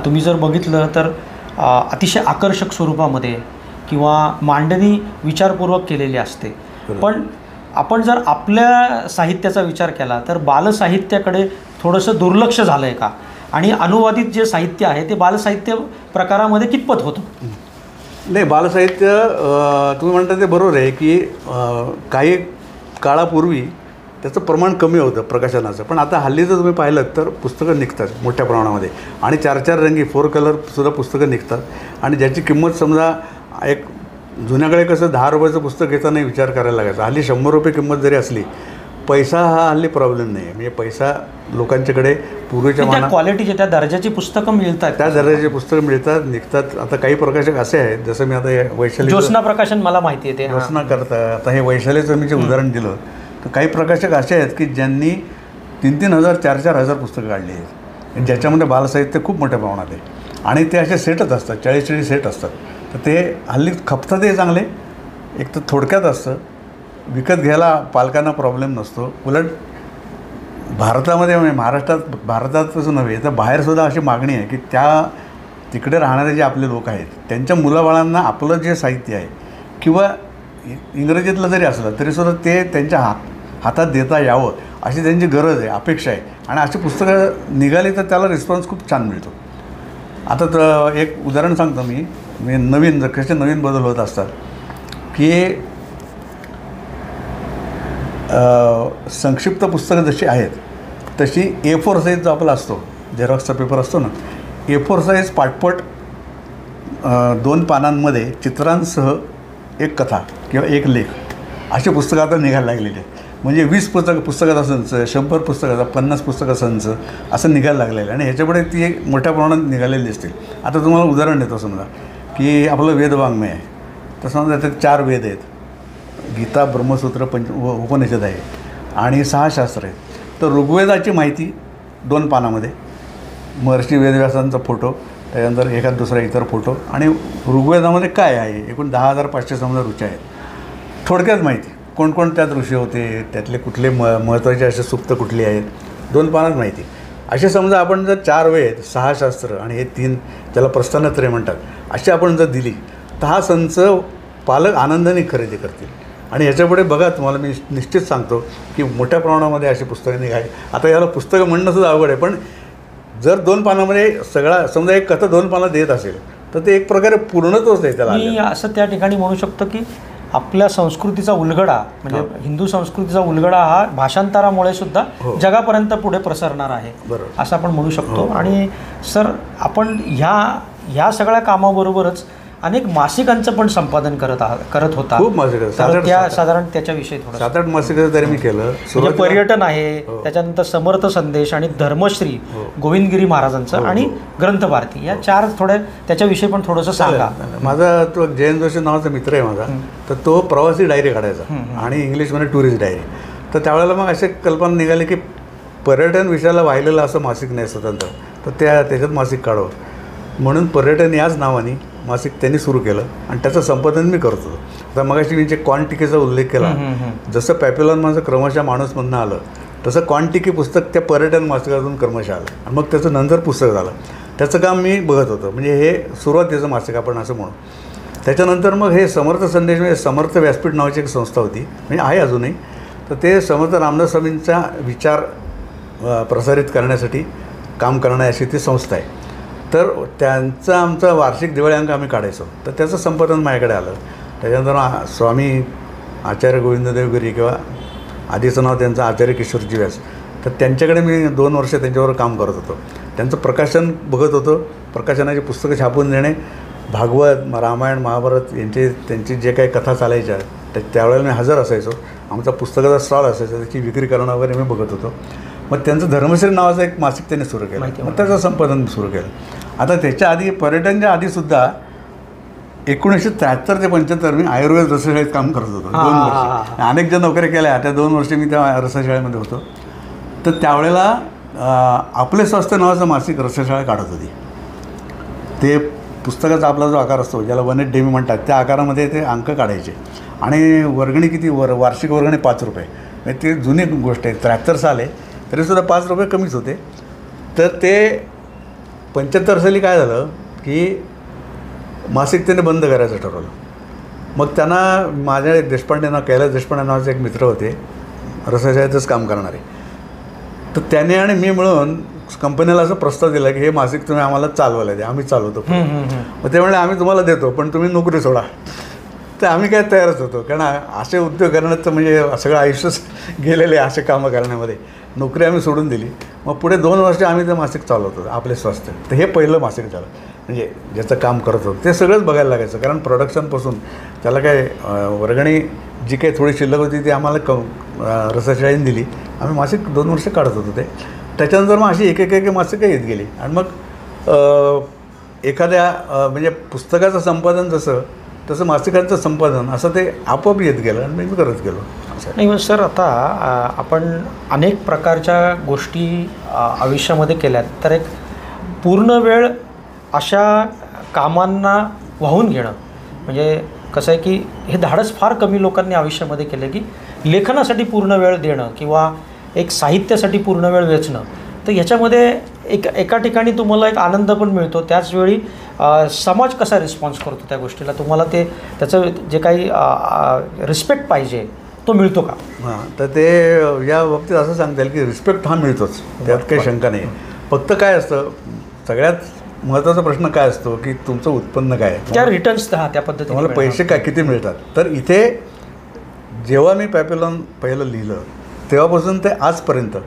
तुम्ही जर बघितलं तर अतिशय आकर्षक स्वरूपामध्ये किंवा मांडणी विचारपूर्वक केलेली असते. पण आपण जर आपल्या साहित्याचा विचार केला तर बालसाहित्याकडे थोडंसं दुर्लक्ष झालं आहे का? आणि अनुवादित जे साहित्य आहे ते बालसाहित्य प्रकारामध्ये कितपत होतं? नाही, बालसाहित्य तुम्ही म्हणता ते बरोबर आहे की काही काळापूर्वी त्याचं प्रमाण कमी होतं प्रकाशनाचं. पण आता हल्ली जर तुम्ही पाहिलं तर पुस्तकं निघतात मोठ्या प्रमाणामध्ये आणि 4-4 रंगी 4 कलरसुद्धा पुस्तकं निघतात. आणि ज्याची किंमत समजा एक जुन्याकडे कसं 10 रुपयाचं पुस्तक घेताना विचार करायला लागायचा, हल्ली 100 रुपये किंमत जरी असली, पैसा हा हल्ली प्रॉब्लेम नाही आहे. म्हणजे पैसा लोकांच्याकडे पूर्वीच्या त्या क्वालिटीचे त्या दर्जाची पुस्तकं मिळतात, त्या दर्जाची पुस्तकं मिळतात निघतात. आता काही प्रकाशक असे आहेत जसं मी आता वैशाली ज्योत्स्ना प्रकाशन मला माहिती आहे ते ज्योत्स्ना करतात. आता हे वैशालीचं मी जे उदाहरण दिलं तर काही प्रकाशक असे आहेत की ज्यांनी 3-3 हजार 4-4 हजार पुस्तकं काढली आहेत ज्याच्यामध्ये बालसाहित्य खूप मोठ्या प्रमाणात आहे. आणि ते असे सेटच असतात, 40-40 सेट असतात. तर ते हल्ली खपतातही चांगले, एक तर थोडक्यात असतं, विकत घ्यायला पालकांना प्रॉब्लेम नसतो. उलट भारतामध्ये म्हणजे भारतातच नव्हे तर बाहेरसुद्धा अशी मागणी आहे की तिकडे राहणारे जे आपले लोक आहेत त्यांच्या मुलाबाळांना आपलं जे साहित्य आहे किंवा इंग्रजीतलं जरी असलं तरीसुद्धा ते त्यांच्या हातात देता यावं अशी त्यांची गरज आहे, अपेक्षा आहे. आणि अशी पुस्तकं निघाली तर त्याला रिस्पॉन्स खूप छान मिळतो. आता तर एक उदाहरण सांगतो मी नवीन कसे नवीन बदल होत असतात की संक्षिप्त पुस्तकं जशी आहेत तशी A4 साईज जो आपला असतो, झेरॉक्सचा पेपर असतो ना, A4 साईज पाटपट 2 पानांमध्ये चित्रांसह एक कथा किंवा एक लेख अशी पुस्तकं आता निघायला लागलेली आहेत. म्हणजे 20 पुस्तकाचा संच, 100 पुस्तकाचा, 50 पुस्तकाचा संच असं निघायला लागलेलं आहे. आणि ह्याच्यापुढे ती एक मोठ्या प्रमाणात निघालेली दिसतील. आता तुम्हाला उदाहरण देतो. समजा की आपलं वेदवाङ्मय आहे तर समजा त्यात 4 वेद आहेत, गीता, ब्रह्मसूत्र, उपनिषद आहे आणि 6 शास्त्र आहेत. तर ऋग्वेदाची माहिती 2 पानामध्ये, महर्षी वेदव्यासांचा फोटो, त्याच्यानंतर एखाद दुसरा इतर फोटो आणि ऋग्वेदामध्ये काय आहे, एकूण 10,500 समजा ऋचा आहेत. थोडक्यात माहिती कोणकोणत्यात ऋषी होते, त्यातले कुठले महत्त्वाचे असे सुक्त कुठली आहेत, 2 पानात माहिती. असे समजा आपण जर 4 वेद, 6 शास्त्र आणि हे 3 ज्याला प्रस्थानत्रय म्हणतात अशी आपण जर दिली तर हा संच पालक आनंदाने खरेदी करतील. आणि ह्याच्यापुढे बघा तुम्हाला मी निश्चित सांगतो की मोठ्या प्रमाणामध्ये अशी पुस्तकं निघाली. आता याला पुस्तकं म्हणणंसुद्धा अवघड आहे, पण जर 2 पानामध्ये सगळा समजा एक कथा 2 पानात देत असेल तर ते एक प्रकारे पूर्णत्वच आहे त्याला. मी असं त्या ठिकाणी म्हणू शकतो की आपल्या संस्कृतीचा उलगडा म्हणजे हिंदू संस्कृतीचा उलगडा हा भाषांतरामुळे सुद्धा जगापर्यंत पुढे प्रसरणार आहे बरोबर असं आपण म्हणू शकतो. आणि सर आपण ह्या सगळ्या कामाबरोबरच अनेक मासिकांचं पण संपादन करत होता. खूप मासिकं, साधारण त्याच्याविषयी थोडं 7-8 मासिकं तरी मी केलं. म्हणजे पर्यटन आहे, त्याच्यानंतर समर्थ संदेश आणि धर्मश्री गोविंदगिरी महाराजांचं आणि ग्रंथ भारती या 4 थोड्या त्याच्याविषयी पण थोडंसं सांगा. माझा तो जयंत जोशी नावाचा मित्र आहे माझा, तर तो प्रवासी डायरी काढायचा आणि इंग्लिशमध्ये टुरिस्ट डायरी. तर त्यावेळेला मग असे कल्पना निघाली की पर्यटन विषयाला वाहिलेलं असं मासिक नाही स्वतंत्र, तर त्याच्यात मासिक काढावं म्हणून पर्यटन याच नावाने मासिक त्यांनी सुरू केलं आणि त्याचं संपादन मी करत होतो. आता मगाशी मी जे क्वांटिकेचा उल्लेख केला, जसं पॅप्युलॉन माझं क्रमशः माणूसमधनं आलं तसं क्वांटिकी पुस्तक त्या पर्यटन मासिकातून क्रमशः आलं आणि मग त्याचं नंतर पुस्तक झालं. त्याचं काम मी बघत होतो. म्हणजे हे सुरुवातीचं मासिक आपण असं म्हणू. त्याच्यानंतर मग हे समर्थ संदेश म्हणजे समर्थ व्यासपीठ नावाची एक संस्था होती, म्हणजे आहे अजूनही. तर ते समर्थ रामदास स्वामींचा विचार प्रसारित करण्यासाठी काम करणारी अशी ती संस्था आहे. तर त्यांचा आमचा वार्षिक दिवाळी अंक आम्ही काढायचो, तर त्याचं संपादन माझ्याकडे आलं. त्याच्यानंतर स्वामी आचार्य गोविंददेव गिरी किंवा आधीचं नाव त्यांचं आचार्य किशोरजी व्यास, तर त्यांच्याकडे मी 2 वर्ष त्यांच्यावर काम करत होतो. त्यांचं प्रकाशन बघत होतो, प्रकाशनाची पुस्तकं छापून देणे, भागवत रामायण महाभारत त्यांची जे काही कथा चालायच्या त्यावेळेला मी हजर असायचो. आमचा पुस्तकाचा स्टॉल असायचा, त्याची विक्री करणं वगैरे मी बघत होतो. मग त्यांचं धर्मश्री नावाचं एक मासिक त्यांनी सुरू केलं, मग त्याचं संपादन सुरू केलं. आता त्याच्या आधी पर्यटनच्या आधीसुद्धा 1973 ते 75 मी आयुर्वेद रसशाळेत काम करत होतो 2 वर्ष. अनेक ज्या नोकऱ्या केल्या त्या 2 वर्ष मी त्या रसशाळेमध्ये होतो. तर त्यावेळेला आपले स्वास्थ्य नावाचं मासिक रसशाळा काढत होती. ते पुस्तकाचा आपला जो आकार असतो ज्याला 1/8 डेमी म्हणतात, त्या आकारामध्ये ते अंक काढायचे आणि वर्गणी किती वार्षिक वर्गणी 5 रुपये. म्हणजे ती जुनी गोष्ट आहे, 73 साल आहे तरीसुद्धा 5 रुपये कमीच होते. तर ते 75 साली काय झालं की मासिक त्याने बंद करायचं ठरवलं. मग त्यांना माझ्या देशपांडे कैलास देशपांडे नावाचे एक मित्र होते रसशाळेतच काम करणारे, तर त्याने आणि मी मिळून कंपनीला असं प्रस्ताव दिला की हे मासिक तुम्ही आम्हाला चालवायला द्या, आम्ही चालवतो. मग ते म्हणले आम्ही तुम्हाला देतो पण तुम्ही नोकरी सोडा. तर आम्ही काय तयारच होतो, कारण असे उद्योग करण्यात म्हणजे सगळं आयुष्यच गेलेले असे कामं करण्यामध्ये. नोकरी आम्ही सोडून दिली. मग पुढे 2 वर्ष आम्ही ते मासिक चालवतो आपले स्वास्थ्य. तर हे पहिलं मासिक झालं, म्हणजे ज्याचं काम करत होतं ते सगळंच बघायला लागायचं. कारण प्रोडक्शनपासून त्याला काय वर्गणी जी काही थोडी शिल्लक होती ती आम्हाला रसशाळेने दिली. आम्ही मासिक 2 वर्ष काढत होतो ते. त्याच्यानंतर मग अशी एक मासिकं येत गेली आणि मग एखाद्या म्हणजे पुस्तकाचं संपादन तसं मासिकांचं संपादन असं ते आपोआप येत गेलं आणि मी करत गेलो. नाही मग सर, आता आपण अनेक प्रकारच्या गोष्टी आयुष्यामध्ये केल्यात, तर एक पूर्ण वेळ अशा कामांना वाहून घेणं म्हणजे कसं आहे की हे धाडस फार कमी लोकांनी आयुष्यामध्ये केलं की लेखनासाठी पूर्ण वेळ देणं किंवा एक साहित्यासाठी पूर्ण वेळ वेचणं. तर ह्याच्यामध्ये एका ठिकाणी तुम्हाला एक आनंद पण मिळतो, त्याचवेळी समाज कसा रिस्पॉन्स करतो त्या गोष्टीला, तुम्हाला त्याचं जे काही रिस्पेक्ट पाहिजे तो मिळतो का? हां, तर ते या बाबतीत असं सांगता येईल की रिस्पेक्ट हा मिळतोच, त्यात काही शंका नाही. फक्त काय असतं, सगळ्यात महत्त्वाचा प्रश्न काय असतो की तुमचं उत्पन्न काय आहे, त्या रिटर्न्स त्या पद्धतीने तुम्हाला पैसे काय किती मिळतात. तर इथे जेव्हा मी पॅप्युलॉन पहिलं लिहिलं तेव्हापासून ते आजपर्यंत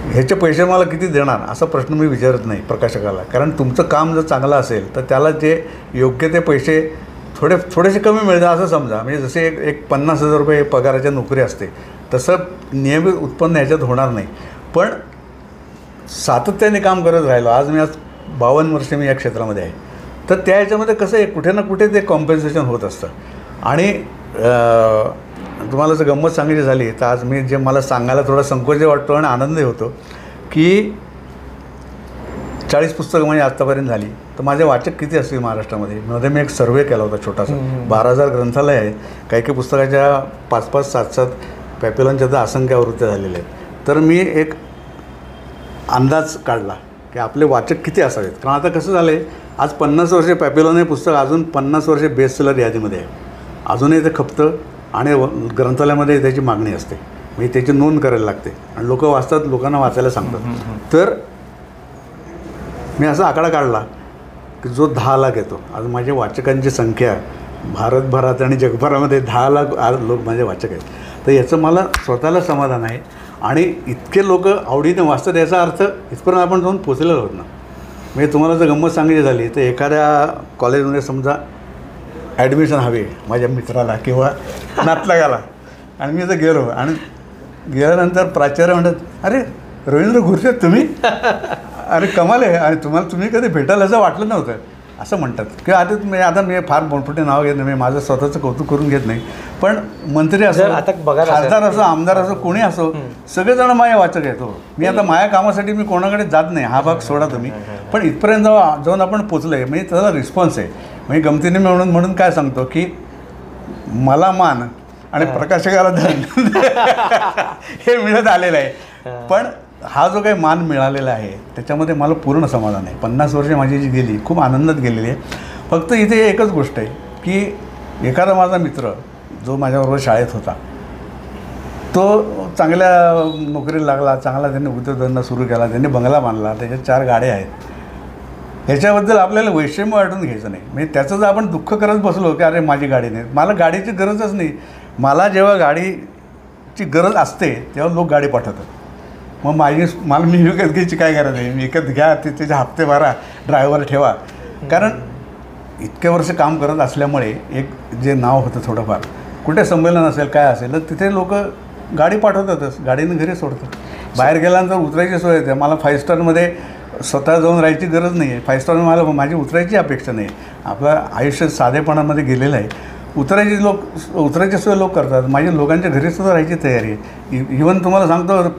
ह्याचे पैसे मला किती देणार असा प्रश्न मी विचारत नाही प्रकाशकाला. कारण तुमचं काम जर चांगलं असेल तर त्याला जे योग्य ते पैसे थोडेसे कमी मिळतात असं समजा. म्हणजे जसे एक 50,000 रुपये पगाराच्या नोकरी असते तसं नियमित उत्पन्न ह्याच्यात होणार नाही. पण सातत्याने काम करत राहिलो, आज 52 वर्ष मी या क्षेत्रामध्ये आहे, तर त्या ह्याच्यामध्ये कसं आहे कुठे ना कुठे ते कॉम्पेन्सेशन होत असतं. आणि तुम्हाला जर गंमत सांगायची झाली तर आज मी जे मला सांगायला थोडा संकोच वाटतो आणि आनंदही होतो की 40 पुस्तकं म्हणजे आत्तापर्यंत झाली. तर माझे वाचक किती असतील महाराष्ट्रामध्ये, मध्ये मी एक सर्वे केला होता छोटासा. 12,000 ग्रंथालय आहे, काही पुस्तकाच्या 5-5, 7-7 पॅप्युलॉनच्या तर असंख्य आवृत्त्या झालेल्या आहेत. तर मी एक अंदाज काढला की आपले वाचक किती असावेत. कारण आता कसं झालं आहे, आज 50 वर्षे पॅप्युलॉन हे पुस्तक अजून 50 वर्षे बेस्ट सेलर यादीमध्ये आहे, अजूनही ते खपतं आणि ग्रंथालयामध्ये त्याची मागणी असते, म्हणजे त्याची नोंद करायला लागते आणि लोक वाचतात, लोकांना वाचायला सांगतात. तर मी असा आकडा काढला की जो 10 लाख येतो. आज माझ्या वाचकांची संख्या भारतभरात आणि जगभरामध्ये 10 लाख लोक माझे वाचक आहेत. तर याचं मला स्वतःला समाधान आहे आणि इतके लोक आवडीने वाचतात याचा अर्थ इथपर्यंत आपण जाऊन पोचलेलो आहोत ना. म्हणजे तुम्हाला जर गंमत सांगायची झाली तर एखाद्या कॉलेजमध्ये समजा ॲडमिशन हवी माझ्या मित्राला किंवा नातलगाला आणि मी जर गेलो आणि गेल्यानंतर प्राचार्य म्हणतात, अरे रवींद्र घुरसे तुम्ही, अरे कमाल आहे, आणि तुम्ही कधी भेटायला असं वाटलं नव्हतं असं म्हणतात. किंवा आता मी फार मोठमोठे नाव घेत नाही, मी माझं स्वतःचं कौतुक करून घेत नाही, पण मंत्री असो, आता बघा, खासदार असो, आमदार असो, कोणी असो, सगळेजण माझ्या वाचक आहेत. मी आता माझ्या कामासाठी मी कोणाकडे जात नाही, हा भाग सोडा तुम्ही, पण इथपर्यंत जाऊन आपण पोचलो आहे म्हणजे त्याचा रिस्पॉन्स आहे. म्हणजे गमतीने म्हणून काय सांगतो की मला मान आणि प्रकाशकाला धन हे मिळत आलेलं आहे. पण हा जो काही मान मिळालेला आहे त्याच्यामध्ये मला पूर्ण समाधान आहे. 50 वर्षे माझी जी गेली खूप आनंदात गेलेली आहे. फक्त इथे एकच गोष्ट आहे की एखादा माझा मित्र जो माझ्याबरोबर शाळेत होता तो चांगल्या नोकरीला लागला, चांगला त्यांनी उद्योगधंदा सुरू केला, त्यांनी बंगला बांधला, त्याच्यात 4 गाड्या आहेत. ह्याच्याबद्दल आपल्याला वैषम्य वाटून घ्यायचं नाही. म्हणजे त्याचं जर आपण दुःख करत बसलो की अरे माझी गाडी नाही, मला गाडीची गरजच नाही. मला जेव्हा गाडीची गरज असते तेव्हा लोक गाडी पाठवतात. मग मला मी विकत घ्यायची काय गरज आहे? मी विकत घ्या, त्याचे हप्ते भरा, ड्रायव्हर ठेवा. कारण इतके वर्ष काम करत असल्यामुळे एक जे नाव होतं थोडंफार, कुठे संमेलन असेल काय असेल तर तिथे लोक गाडी पाठवतातच, गाडीनं घरी सोडतात. बाहेर गेल्यानंतर उतरायची सोय येते. मला 5 स्टारमध्ये स्वतः जाऊन राहायची गरज नाही आहे. 5 स्टारमध्ये माझी उतरायची अपेक्षा नाही. आपलं आयुष्य साधेपणामध्ये गेलेलं आहे. उतरायची सोय लोक करतात. माझ्या लोकांच्या घरीसुद्धा राहायची तयारी आहे. इव्हन तुम्हाला सांगतो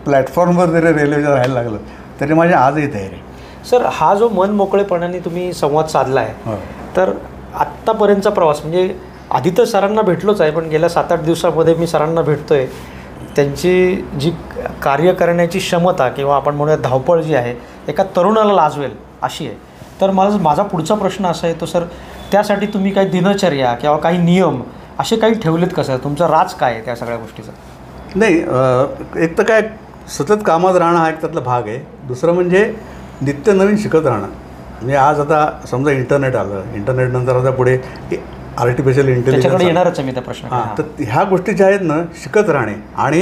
प्लॅटफॉर्मवर जरी रेल्वेच्या राहायला लागलं तरी माझी आजही तयारी आहे. सर, हा जो मन मोकळेपणाने तुम्ही संवाद साधला आहे, तर आत्तापर्यंतचा प्रवास म्हणजे आधी तर सरांना भेटलोच आहे, पण गेल्या 7-8 दिवसामध्ये मी सरांना भेटतो आहे. त्यांची जी कार्य करण्याची क्षमता किंवा आपण म्हणूया धावपळ जी आहे एका तरुणाला लाजवेल अशी आहे. तर माझा पुढचा प्रश्न असा आहे तो सर, त्यासाठी तुम्ही काही दिनचर्या किंवा काही नियम असे काही ठेवलेत का सर? तुमचा राज काय आहे त्या सगळ्या गोष्टीचा? नाही, एक तर काय सतत कामात राहणं हा एक त्यातला भाग आहे. दुसरं म्हणजे नित्य नवीन शिकत राहणं. म्हणजे आज आता समजा इंटरनेट आलं, इंटरनेटनंतर आता पुढे आर्टिफिशियल इंटेलिजन्स येणारच आहे मी त्या प्रश्न. हां, तर ह्या गोष्टी ज्या आहेत ना शिकत राहणे. आणि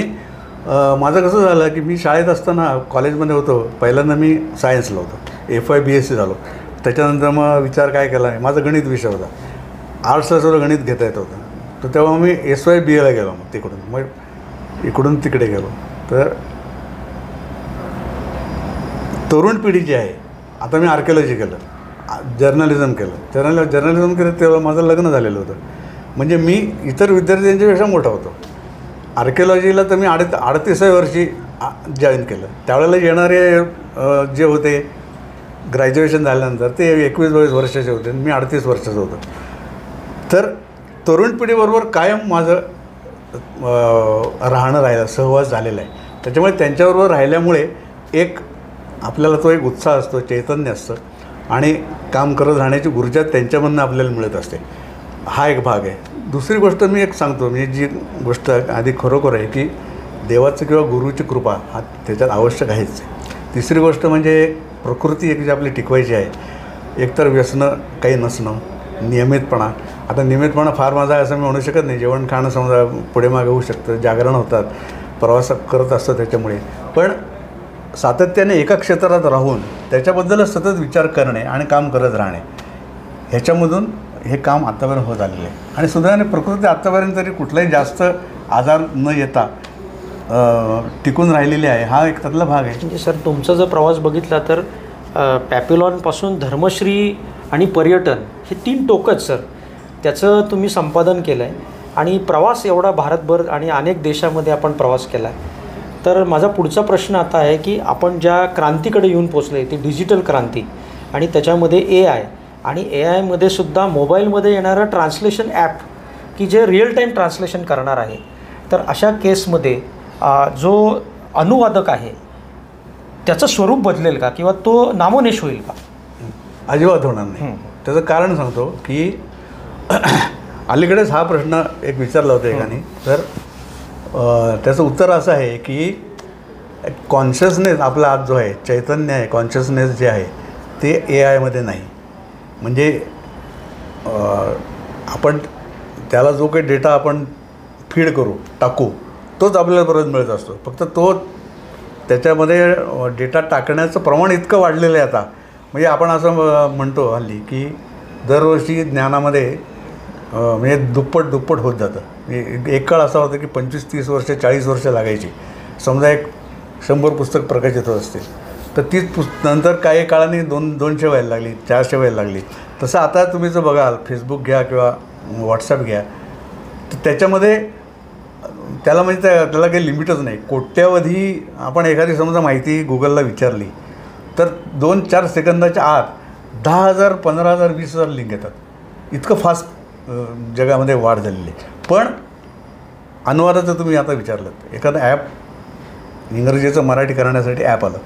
माझं कसं झालं की मी शाळेत असताना कॉलेजमध्ये होतो, पहिल्यांदा मी सायन्सला होतो, FY BSc झालो. त्याच्यानंतर मग विचार काय केला आहे, माझा गणित विषय होता, आर्ट्सला सुद्धा गणित घेता येत होतं. तर तेव्हा मी SY BAला गेलो. मग इकडून तिकडे गेलो. तर तरुण पिढी जी आहे, आता मी आर्किओलॉजी केलं, जर्नलिझम केलं तेव्हा माझं लग्न झालेलं होतं. म्हणजे मी इतर विद्यार्थ्यांच्यापेक्षा मोठा होतो. आर्किओलॉजीला तर मी 38व्या वर्षी जॉईन केलं. त्यावेळेला येणारे जे होते ग्रॅज्युएशन झाल्यानंतर ते 21-22 वर्षाचे होते, मी 38 वर्षाचं होतो. तर तरुण पिढीबरोबर कायम माझं राहणं राहिलं, सहवास झालेला आहे. त्याच्यामुळे त्यांच्याबरोबर राहिल्यामुळे एक आपल्याला तो एक उत्साह असतो, चैतन्य असतं आणि काम करत राहण्याची ऊर्जा त्यांच्यामधून आपल्याला मिळत असते. हा एक भाग आहे. दुसरी गोष्ट मी एक सांगतो, मी जी गोष्ट आधी खरोखर आहे की देवाचं किंवा गुरुची कृपा हा त्याच्यात आवश्यक आहेच. तिसरी गोष्ट म्हणजे प्रकृती एक जी आपली टिकवायची आहे. एकतर व्यसनं काही नसणं, नियमितपणा. आता नियमितपणा फार माझा आहे असं मी म्हणू शकत नाही. जेवण खाणं समजा पुढे मागे होऊ शकतं, जागरण होतात, प्रवास करत असतं त्याच्यामुळे. पण सातत्याने एका क्षेत्रात राहून त्याच्याबद्दलच सतत विचार करणे आणि काम करत राहणे, ह्याच्यामधून हे काम आत्तापर्यंत होत आलेलं आहे. आणि सुदैवाने प्रकृती आत्तापर्यंत तरी कुठलाही जास्त आजार न येता टिकून राहिलेली आहे. हा एक त्यातला भाग आहे. म्हणजे सर, तुमचा जर प्रवास बघितला तर पॅपिलॉनपासून धर्मश्री आणि पर्यटन हे 3 टोकच सर, त्याचं तुम्ही संपादन केलं आहे. आणि प्रवास एवढा भारतभर आणि अनेक देशामध्ये आपण प्रवास केला आहे. तर माझा पुढचा प्रश्न आता आहे की आपण ज्या क्रांतीकडे येऊन पोचले ती डिजिटल क्रांती, आणि त्याच्यामध्ये AI, आणि AIमध्ये सुद्धा मोबाईलमध्ये येणारं ट्रान्सलेशन ॲप की जे रिअल टाईम ट्रान्सलेशन करणार आहे. तर अशा केसमध्ये जो अनुवादक आहे त्याचं स्वरूप बदलेल का किंवा तो नामोनिश होईल का? अजिबात होणार नाही. त्याचं कारण सांगतो की अलीकडेच हा प्रश्न एक विचारला होता एकाने. तर त्याचं उत्तर असं आहे की कॉन्शियसनेस आपला आज जो आहे, चैतन्य आहे, कॉन्शियसनेस जे आहे ते AIमध्ये नाही. म्हणजे आपण त्याला जो काही डेटा आपण फीड करू टाकू तोच आपल्याला परत मिळत असतो. फक्त तो त्याच्यामध्ये डेटा टाकण्याचं प्रमाण इतकं वाढलेलं आहे आता. म्हणजे आपण असं म्हणतो हल्ली की दरवर्षी ज्ञानामध्ये म्हणजे दुप्पट होत जातं. एक काळ असा होता की 25-30 वर्ष 40 वर्ष लागायची. समजा एक 100 पुस्तक प्रकाशित होत असतील तर तीच नंतर काही काळाने 200 व्हायला लागली, 400 व्हायला लागली. तसं आता तुम्ही जर बघाल फेसबुक घ्या किंवा व्हॉट्सॲप घ्या तर त्याच्यामध्ये त्याला म्हणजे त्याला काही लिमिटच नाही. कोट्यावधी आपण एखादी समजा माहिती गुगलला विचारली तर 2-4 सेकंदाच्या आत 10,000, 15,000, 20,000 लिंक येतात. इतकं फास्ट जगामध्ये वाढ झालेली आहे. पण अनुवादाचं तुम्ही आता विचारलं, एखादं ॲप इंग्रजीचं मराठी करण्यासाठी ॲप आलं,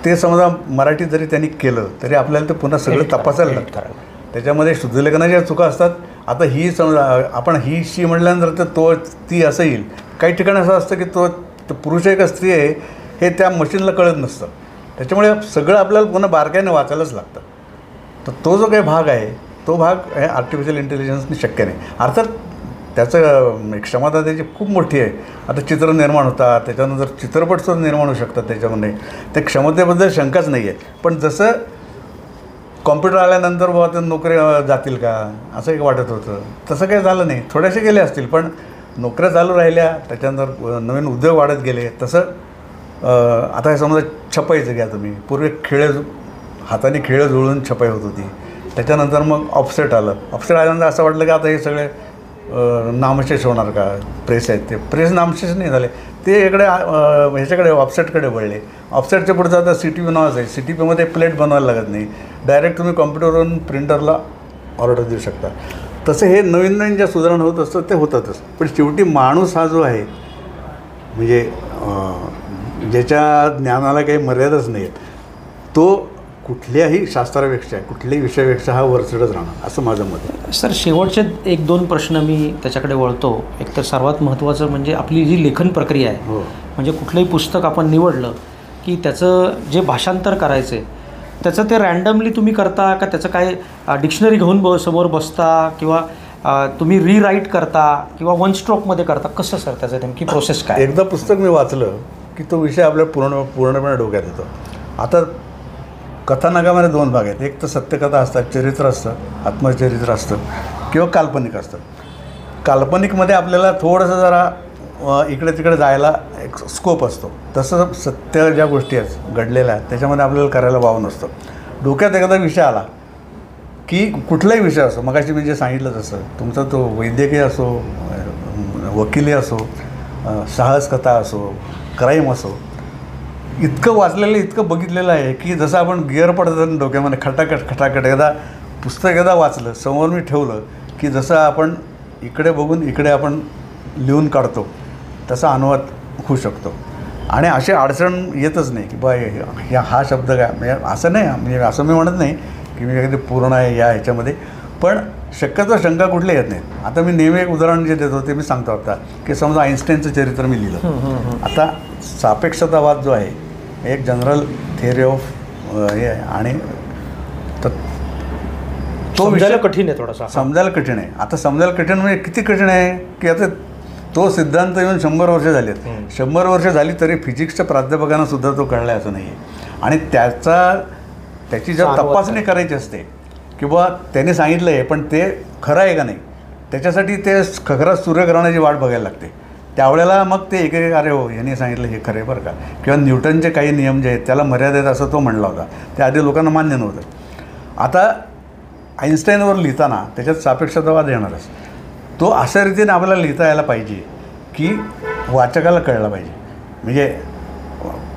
ते समजा मराठीत जरी त्यांनी केलं तरी आपल्याला ते पुन्हा सगळं तपासायला लागतं. त्याच्यामध्ये शुद्धलेखनाच्या चुका असतात. आता ही समजा आपण ही शी म्हटल्यानंतर तर ती असं येईल. काही ठिकाणी असं असतं की तो पुरुष आहे का स्त्री आहे हे त्या मशीनला कळत नसतं. त्याच्यामुळे सगळं आपल्याला पुन्हा बारकाईने वाचायलाच लागतं. तर तो जो काही भाग आहे तो भाग हे आर्टिफिशियल इंटेलिजन्सने शक्य नाही. अर्थात त्याचं क्षमता त्याची खूप मोठी आहे. आता चित्र निर्माण होतात, त्याच्यानंतर चित्रपटसुद्धा निर्माण होऊ शकतात त्याच्यामध्ये. त्या क्षमतेबद्दल शंकाच नाही आहे. पण जसं कॉम्प्युटर आल्यानंतर बाबा ते नोकऱ्या जातील का असं एक वाटत होतं, तसं काही झालं नाही. थोड्याशा गेले असतील पण नोकऱ्या चालू राहिल्या. त्याच्यानंतर नवीन उद्योग वाढत गेले. तसं आता हे समजा छपाईचं घ्या तुम्ही. पूर्वी हाताने खेळं जुळून छपाई होत होती. त्याच्यानंतर मग ऑफसेट आलं. ऑफसेट आल्यानंतर असं वाटलं की आता हे सगळे नामशेष होणार का. प्रेस आहेत ते प्रेस नामशेष नाही झाले. ते इकडे ह्याच्याकडे ऑफसेटकडे वळले. ऑफसेटच्या पुढचं आता CTP नावाचं आहे. CTPमध्ये प्लेट बनवायला लागत नाही. डायरेक्ट तुम्ही कॉम्प्युटरवरून प्रिंटरला ऑर्डर देऊ शकता. तसं हे नवीन ज्या सुधारणा होत असतं ते होतातच. पण शेवटी माणूस हा जो आहे म्हणजे ज्याच्या ज्ञानाला काही मर्यादाच नाही आहेत, तो कुठल्याही शास्त्रापेक्षा कुठल्याही विषयापेक्षा हा वरचढच राहणार असं माझं मत आहे. सर, शेवटचे 1-2 प्रश्न मी त्याच्याकडे वळतो. एक तर सर्वात महत्त्वाचं म्हणजे आपली जी लेखन प्रक्रिया आहे. हो. म्हणजे कुठलंही पुस्तक आपण निवडलं की त्याचं जे भाषांतर करायचं आहे त्याचं ते रँडमली तुम्ही करता का त्याचं काय डिक्शनरी घेऊन समोर बसता किंवा तुम्ही रीराईट करता किंवा 1 स्ट्रोकमध्ये करता, कसं सर त्याचं नेमकी प्रोसेस काय? एकदा पुस्तक मी वाचलं की तो विषय आपल्या पूर्णपणे डोक्यात येतो. आता कथानकामध्ये 2 भाग आहेत. एक तर सत्यकथा असतात, चरित्र असतं, आत्मचरित्र असतं किंवा काल्पनिक असतं. काल्पनिकमध्ये आपल्याला थोडंसं जरा इकडे तिकडे जायला एक स्कोप असतो. तसं सत्य ज्या गोष्टी आहेत घडलेल्या आहेत त्याच्यामध्ये आपल्याला करायला वाव नसतं. डोक्यात एखादा विषय आला की कुठलाही विषय असो, मगाशी मी जे सांगितलं तसं तुमचा तो वैद्यकीय असो, वकिली असो, साहसकथा असो, क्राईम असो, इतकं वाचलेलं इतकं बघितलेलं आहे की जसं आपण गिअर पडतं डोक्यामध्ये खटाखट. एकदा पुस्तक एकदा वाचलं समोर मी ठेवलं की जसं आपण इकडे बघून इकडे आपण लिहून काढतो तसा अनुवाद होऊ शकतो. आणि अशी अडचण येतच नाही की बा हा शब्द काय म्हणजे असं नाही. म्हणजे असं मी म्हणत नाही की मी एखादी पूर्ण आहे या ह्याच्यामध्ये, पण शक्यतो शंका कुठल्या येत नाहीत. आता मी नेहमी एक उदाहरण जे देतो ते मी सांगतो आता की समजा आईन्स्टाईनचं चरित्र मी लिहिलं. आता सापेक्षतावाद जो आहे एक जनरल थिअरी ऑफ हे आहे आणि तर तो विषय कठीण आहे थोडासा. समजायला कठीण आहे. आता समजायला कठीण म्हणजे किती कठीण आहे की आता तो सिद्धांत येऊन 100 वर्ष झाली आहेत. 100 वर्ष झाली तरी फिजिक्सच्या प्राध्यापकांना सुद्धा तो कळला असं नाही आहे. आणि त्याची जर तपासणी करायची असते किंवा त्याने सांगितलं आहे पण ते खरं आहे का नाही त्याच्यासाठी ते खरं सूर्यग्रहणाची वाट बघायला लागते. त्यावेळेला मग ते एक अरे हो यांनी सांगितलं हे खरं आहे बरं का. किंवा न्यूटनचे काही नियम जे आहेत त्याला मर्यादित असं तो म्हणला होता. ते आधी लोकांना मान्य नव्हतं. आता आईन्स्टाईनवर लिहिताना त्याच्यात सापेक्षतावाद येणारच. तो अशा रीतीने आपल्याला लिहिता यायला पाहिजे की वाचकाला कळलं पाहिजे. म्हणजे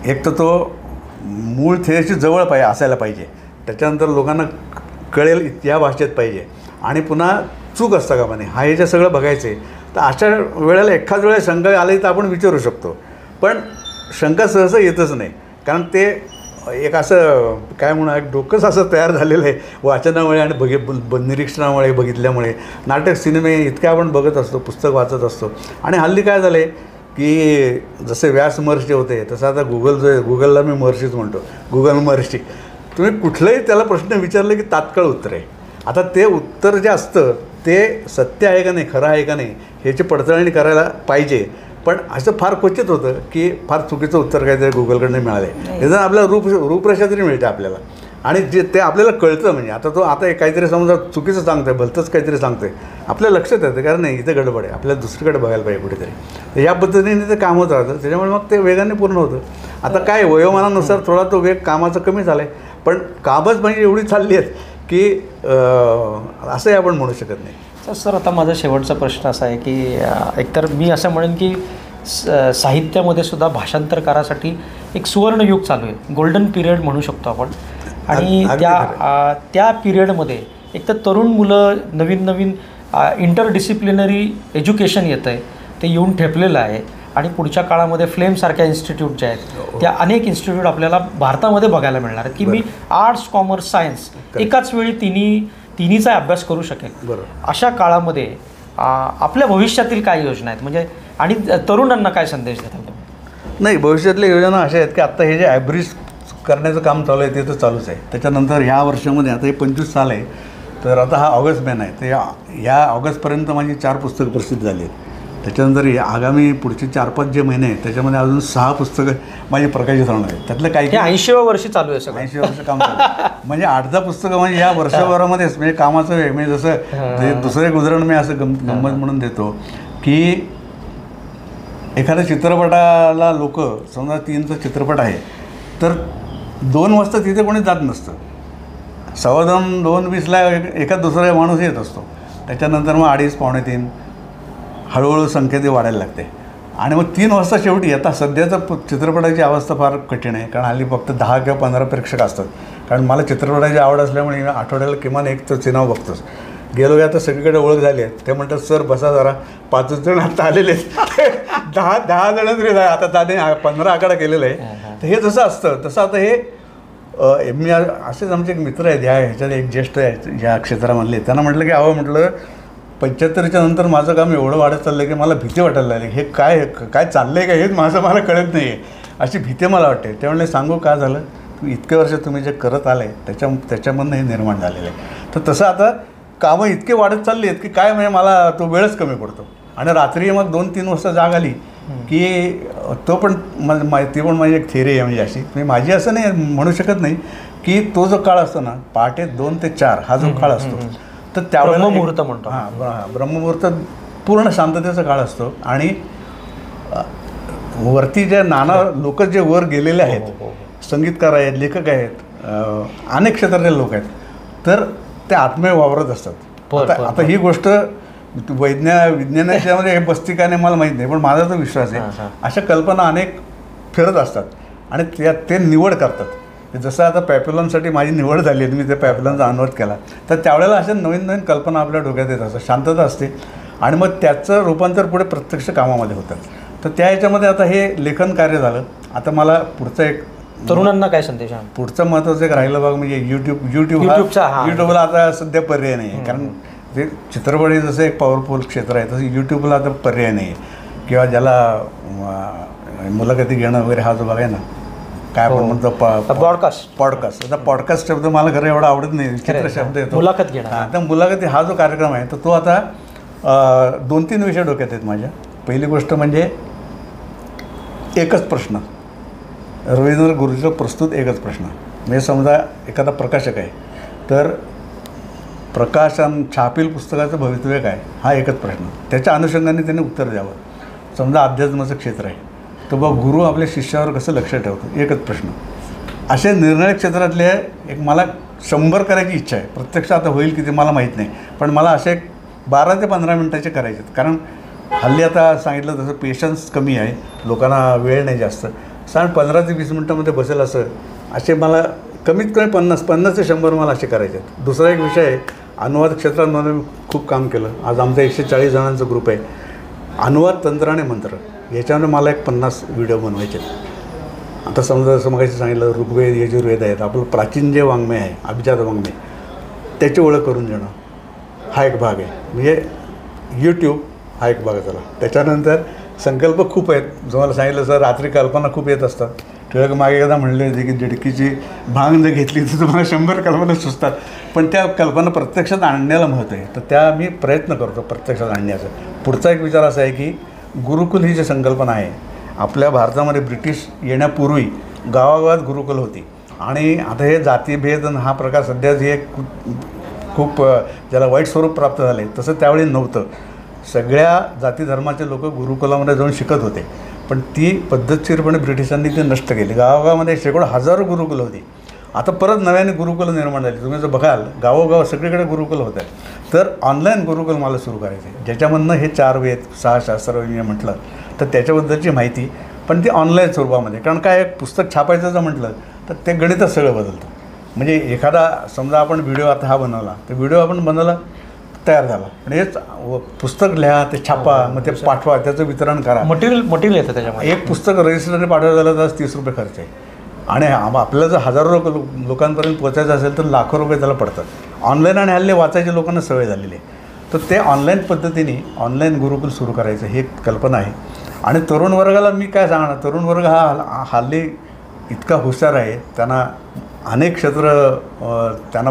एक तर तो मूळ थिअरीशी जवळ असायला पाहिजे. त्याच्यानंतर लोकांना कळेल या भाषेत पाहिजे. आणि पुन्हा चूक असतं का म्हणे हा ह्याच्या सगळं बघायचं आहे. तर अशा वेळेला एखाद वेळेला शंका आली तर आपण विचारू शकतो. पण शंका सहसा येतच नाही. कारण ते एक असं काय म्हणून एक डोकंच असं तयार झालेलं आहे वाचनामुळे आणि निरीक्षणामुळे बघितल्यामुळे. नाटक सिनेमे इतके आपण बघत असतो, पुस्तक वाचत असतो. आणि हल्ली काय झालं आहे की जसे व्यास महर्षी होते तसं आता गुगल जो आहे गुगलला मी महर्षीच म्हणतो, गुगल महर्षी. तुम्ही कुठलाही त्याला प्रश्न विचारले की तात्काळ उत्तर आहे. आता ते उत्तर जे असतं ते सत्य आहे का नाही, खरं आहे का नाही ह्याची पडताळणी करायला पाहिजे. पण असं फार क्वचित होतं की फार चुकीचं उत्तर काहीतरी गुगलकडनं मिळालं आहे, निदान आपल्याला रूपरेषा तरी मिळते आपल्याला. आणि जे ते आपल्याला कळतं. म्हणजे आता काहीतरी समजा चुकीचं सांगतं आहे, भलतंच काहीतरी सांगतं आहे, आपल्या लक्षात येतं कारण नाही इथं गडबड आहे, आपल्याला दुसरीकडे बघायला पाहिजे कुठेतरी. तर या पद्धतीने ते काम होत राहतं, त्याच्यामुळे मग ते वेगाने पूर्ण होतं. आता काय वयोमानानुसार थोडा तो वेग कामाचा कमी झाला आहे, पण कामच म्हणजे एवढी चालली आहेत की असंही आपण म्हणू शकत नाही. सर आता माझा शेवटचा प्रश्न असा आहे की एकतर मी असं म्हणेन की साहित्यामध्ये सुद्धा भाषांतरकारासाठी एक सुवर्णयुग चालू आहे, गोल्डन पिरियड म्हणू शकतो आपण. आणि त्या पिरियडमध्ये एक तर तरुण मुलं नवीन इंटरडिसिप्लिनरी एज्युकेशन येतं आहे, ते येऊन ठेपलेलं आहे. आणि पुढच्या काळामध्ये फ्लेमसारख्या इन्स्टिट्यूट ज्या आहेत त्या अनेक इन्स्टिट्यूट आपल्याला भारतामध्ये बघायला मिळणार आहेत की मी आर्ट्स, कॉमर्स, सायन्स एकाच वेळी तिन्हीचा अभ्यास करू शकेल. अशा काळामध्ये आपल्या भविष्यातील काय योजना आहेत म्हणजे आणि तरुणांना काय संदेश देतात? नाही, भविष्यातल्या योजना अशा आहेत की आत्ता हे जे ॲब्रिज करण्याचं काम चालू आहे ते तर चालूच आहे. त्याच्यानंतर ह्या वर्षामध्ये आता हे 25 साल आहे, तर आता हा ऑगस्ट महिना आहे, तर या ऑगस्टपर्यंत माझी 4 पुस्तकं प्रसिद्ध झाली आहेत. त्याच्यानंतर आगामी पुढचे 4-5 जे महिने आहेत त्याच्यामध्ये अजून 6 पुस्तकं माझी प्रकाशित होणार आहेत. त्यातलं काही 80व्या वर्षी चालू आहे, 80 वर्ष काम चालू म्हणजे 8-10 पुस्तकं म्हणजे या वर्षभरामध्येच म्हणजे कामाचं वेळ. म्हणजे जसं दुसरं एक उदाहरण मी असं गंमत म्हणून देतो की एखाद्या चित्रपटाला लोक समजा 3चा चित्रपट आहे तर 2 वाजता तिथे कोणी जात नसतं, 2:15, 2:20ला एका दुसरा माणूस येत असतो. त्याच्यानंतर मग 2:30-3 हळूहळू संख्या ती वाढायला लागते आणि मग 3 वाजता शेवटी आता सध्याचा चित्रपटाची अवस्था फार कठीण आहे, कारण हल्ली फक्त 10 किंवा 15 प्रेक्षक असतात. कारण मला चित्रपटाची आवड असल्यामुळे आठवड्याला किमान एक तर सिनेमा बघतोच. गेलो की आता सगळीकडे ओळख झाली आहे, ते म्हणतात सर बसा जरा, 5 जण आता आलेले आहेत, 10 जण तरी आता त्याने 15 आकडा केलेला आहे. तर हे जसं असतं तसं आता हे मी असेच आमचे एक मित्र आहेत ह्याच्यात एक ज्येष्ठ आहेत ह्या क्षेत्रामधले, त्यांना म्हटलं की अहो म्हटलं 75च्या नंतर माझं काम एवढं वाढत चाललं की मला भीती वाटायला लागली, हे काय चाललं आहे का हेच माझं मला कळत नाही आहे, अशी भीती मला वाटते. त्यामुळे सांगू का झालं, इतके वर्ष तुम्ही जे करत आले त्याच्यामधनं हे निर्माण झालेलं आहे. तर तसं आता कामं इतके वाढत चालली आहेत की काय म्हणजे मला तो वेळच कमी पडतो. आणि रात्री मग 2-3 वाजता जाग आली की तो पण ती पण माझी एक थिअरी आहे. म्हणजे अशी म्हणजे माझी असं नाही म्हणू शकत नाही की तो जो काळ असतो ना पहाटे 2 ते 4 हा जो काळ असतो तर त्यावेळेला ब्रह्ममुहूर्त म्हणतो. ब्रह्ममुहूर्त पूर्ण शांततेचा काळ असतो. आणि वरती ज्या नाना लोक जे वर गेलेले आहेत, संगीतकार आहेत, लेखक आहेत, अनेक क्षेत्रातले लोक आहेत, तर ते आत्मेय वावरत असतात. आता ही गोष्ट विज्ञानाच्यामध्ये हे बसती का नाही मला माहीत नाही, पण माझा तो विश्वास आहे अशा कल्पना अनेक फिरत असतात आणि ते निवड करतात. जसं आता पॅप्युलॉनसाठी माझी निवड झाली आहे, मी ते पॅप्युलॉनचा अनुवाद केला, तर त्यावेळेला अशा नवीन कल्पना आपल्या डोक्यात येत असतात, शांतता असते आणि मग त्याचं रूपांतर पुढे प्रत्यक्ष कामामध्ये होतं. तर त्या ह्याच्यामध्ये आता हे लेखन कार्य झालं. आता मला पुढचं एक तरुणांना काय संदेश आहे? पुढचं महत्त्वाचं एक राहिलं बघ म्हणजे यूट्यूबला आता सध्या पर्याय नाही आहे, कारण ते चित्रपट हे जसं एक पॉवरफुल क्षेत्र आहे तसं यूट्यूबला आता पर्याय नाही आहे. किंवा ज्याला मुलाखती घेणं वगैरे हा जो बघाय ना काय आपण म्हणतो पॉडकास्ट. आता पॉडकास्ट शब्द मला खरं एवढा आवडत नाही, चित्र शब्द येतो मुलाखत घेणं. हां, तर मुलाखती हा जो कार्यक्रम आहे तर तो आता 2-3 विषय डोक्यात आहेत माझ्या. पहिली गोष्ट म्हणजे एकच प्रश्न, रवींद्र गुरुजीचा प्रस्तुत एकच प्रश्न. म्हणजे समजा एखादा प्रकाशक आहे तर प्रकाशन छापील पुस्तकाचं भवितव्य काय हा एकच प्रश्न, त्याच्या अनुषंगाने त्यांनी उत्तर द्यावं. समजा अध्यात्माचं क्षेत्र आहे तर बघ गुरु आपल्या शिष्यावर कसं लक्ष ठेवतो, एकच प्रश्न. असे निर्णायक क्षेत्रातले एक मला 100 करायची इच्छा आहे. प्रत्यक्ष आता होईल की ते मला माहीत नाही, पण मला असे 12 ते 15 मिनटाचे करायचे आहेत. कारण हल्ली आता सांगितलं तसं पेशन्स कमी आहे, लोकांना वेळ नाही जास्त. 15 ते 20 मिनटामध्ये बसेल असं असे मला कमीत कमी 50 ते 100 मला असे करायचे आहेत. दुसरा एक विषय आहे, अनुवाद क्षेत्रामध्ये मी खूप काम केलं. आज आमचा 140 जणांचा ग्रुप आहे. अनुवाद तंत्र आणि मंत्र याच्यामध्ये मला एक 50 व्हिडिओ बनवायचे आहेत. आता समजा जसं मगाशी सांगितलं ऋग्वेद यजुर्वेद आहेत, आपलं प्राचीन जे वाङ्मय आहे अभिजात वाङ्मय त्याची ओळख करून देणं हा एक भाग आहे. म्हणजे यूट्यूब हा एक भाग झाला. त्याच्यानंतर संकल्प खूप आहेत, जो मला सांगितलं सर रात्री कल्पना खूप येत असतात, टिळक मागे एकदा म्हणले होते की दिडकीची भांग जर घेतली तर तुम्हाला 100 कल्पना सुचतात, पण त्या कल्पना प्रत्यक्षात आणण्याला महत्त्व आहे. तर त्या मी प्रयत्न करतो प्रत्यक्षात आणण्याचा. पुढचा एक विचार असा आहे की गुरुकुल ही जी संकल्पना आहे, आपल्या भारतामध्ये ब्रिटिश येण्यापूर्वी गावागावात गुरुकुल होती. आणि आता हे जातीभेद आणि हा प्रकार सध्या जे खूप ज्याला वाईट स्वरूप प्राप्त झाले, तसं त्यावेळी नव्हतं. सगळ्या जाती धर्माचे लोक गुरुकुलामध्ये जाऊन शिकत होते, पण ती पद्धतशीरपणे ब्रिटिशांनी ते नष्ट केली. गावागावामध्ये शेकडो हजारो गुरुकुलं होती. आता परत नव्याने गुरुकुलं निर्माण झाली. तुम्ही जर बघाल गावोगाव सगळीकडे गुरुकुल होत आहे. तर ऑनलाईन गुरुकुल मला सुरू करायचं आहे, ज्याच्यामधनं हे 4 वेद 6 शास्त्र मी म्हटलं तर त्याच्याबद्दलची माहिती, पण ती ऑनलाईन स्वरूपामध्ये. कारण काय, एक पुस्तक छापायचं जर म्हटलं तर ते गणितच सगळं बदलतं. म्हणजे एखादा समजा आपण व्हिडिओ आता हा बनवला, तर व्हिडिओ आपण बनवला तयार झाला, आणि हेच पुस्तक लिहा, ते छापा, मग ते पाठवा, त्याचं वितरण करा, मटेरियल येतं त्याच्यामध्ये. एक पुस्तक रजिस्टरने पाठवायचं झालं तर 30 रुपये खर्च आहे. आणि आपल्याला जर हजारो लोकांपर्यंत पोचायचं असेल तर लाखो रुपये त्याला पडतात. ऑनलाईन आणि हल्ली वाचायच्या लोकांना सवय झालेली आहे. तर ते ऑनलाईन पद्धतीने ऑनलाईन गुरुकुल सुरू करायचं ही एक कल्पना आहे. आणि तरुण वर्गाला मी काय सांगणार, तरुण वर्ग हा हल्ली इतका हुशार आहे, त्यांना अनेक क्षेत्र त्यांना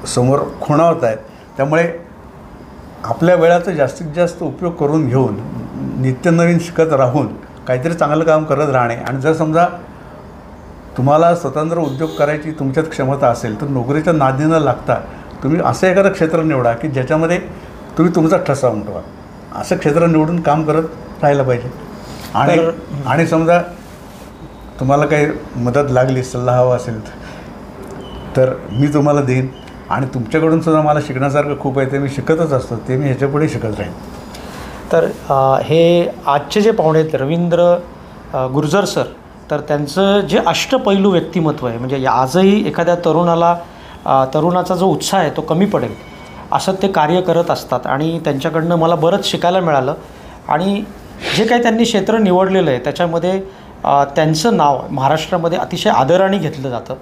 समोर खुणावत आहेत. त्यामुळे आपल्या वेळाचा जास्तीत जास्त उपयोग करून घेऊन नित्य नवीन शिकत राहून काहीतरी चांगलं काम करत राहणे. आणि जर समजा तुम्हाला स्वतंत्र उद्योग करायची तुमच्यात क्षमता असेल तर नोकरीच्या नादी न लागता तुम्ही असं एखादं क्षेत्र निवडा की ज्याच्यामध्ये तुम्ही तुमचा ठसा उमटवा. असं क्षेत्र निवडून काम करत राहायला पाहिजे. आणि समजा तुम्हाला काही मदत लागली, सल्ला हवा असेल तर मी तुम्हाला देईन. आणि तुमच्याकडून सुद्धा मला शिकण्यासारखं खूप आहे, ते मी शिकतच असतो, ते मी ह्याच्यापुढे शिकत राहीन. तर हे आजचे जे पाहुणे आहेत रवींद्र गुर्जर सर, तर त्यांचं जे अष्टपैलू व्यक्तिमत्व आहे, म्हणजे आजही एखाद्या तरुणाचा जो उत्साह आहे तो कमी पडेल असं ते कार्य करत असतात. आणि त्यांच्याकडनं मला बरंच शिकायला मिळालं. आणि जे काही त्यांनी क्षेत्र निवडलेलं आहे त्याच्यामध्ये त्यांचं नाव महाराष्ट्रामध्ये अतिशय आदराने घेतलं जातं.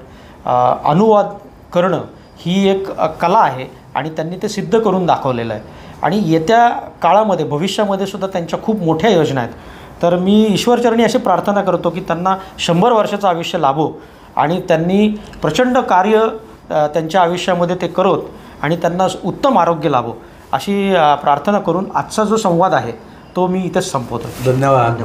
अनुवाद करणं ही एक कला आहे आणि त्यांनी ते सिद्ध करून दाखवलेलं आहे. आणि येत्या काळामध्ये भविष्यामध्ये सुद्धा त्यांच्या खूप मोठ्या योजना आहेत. तर मी ईश्वरचरणी अशी प्रार्थना करतो की त्यांना 100 वर्षाचं आयुष्य लाभो आणि त्यांनी प्रचंड कार्य त्यांच्या आयुष्यामध्ये ते करोत आणि त्यांना उत्तम आरोग्य लाभो अशी प्रार्थना करून आजचा जो संवाद आहे तो मी इथेच संपवतो. धन्यवाद.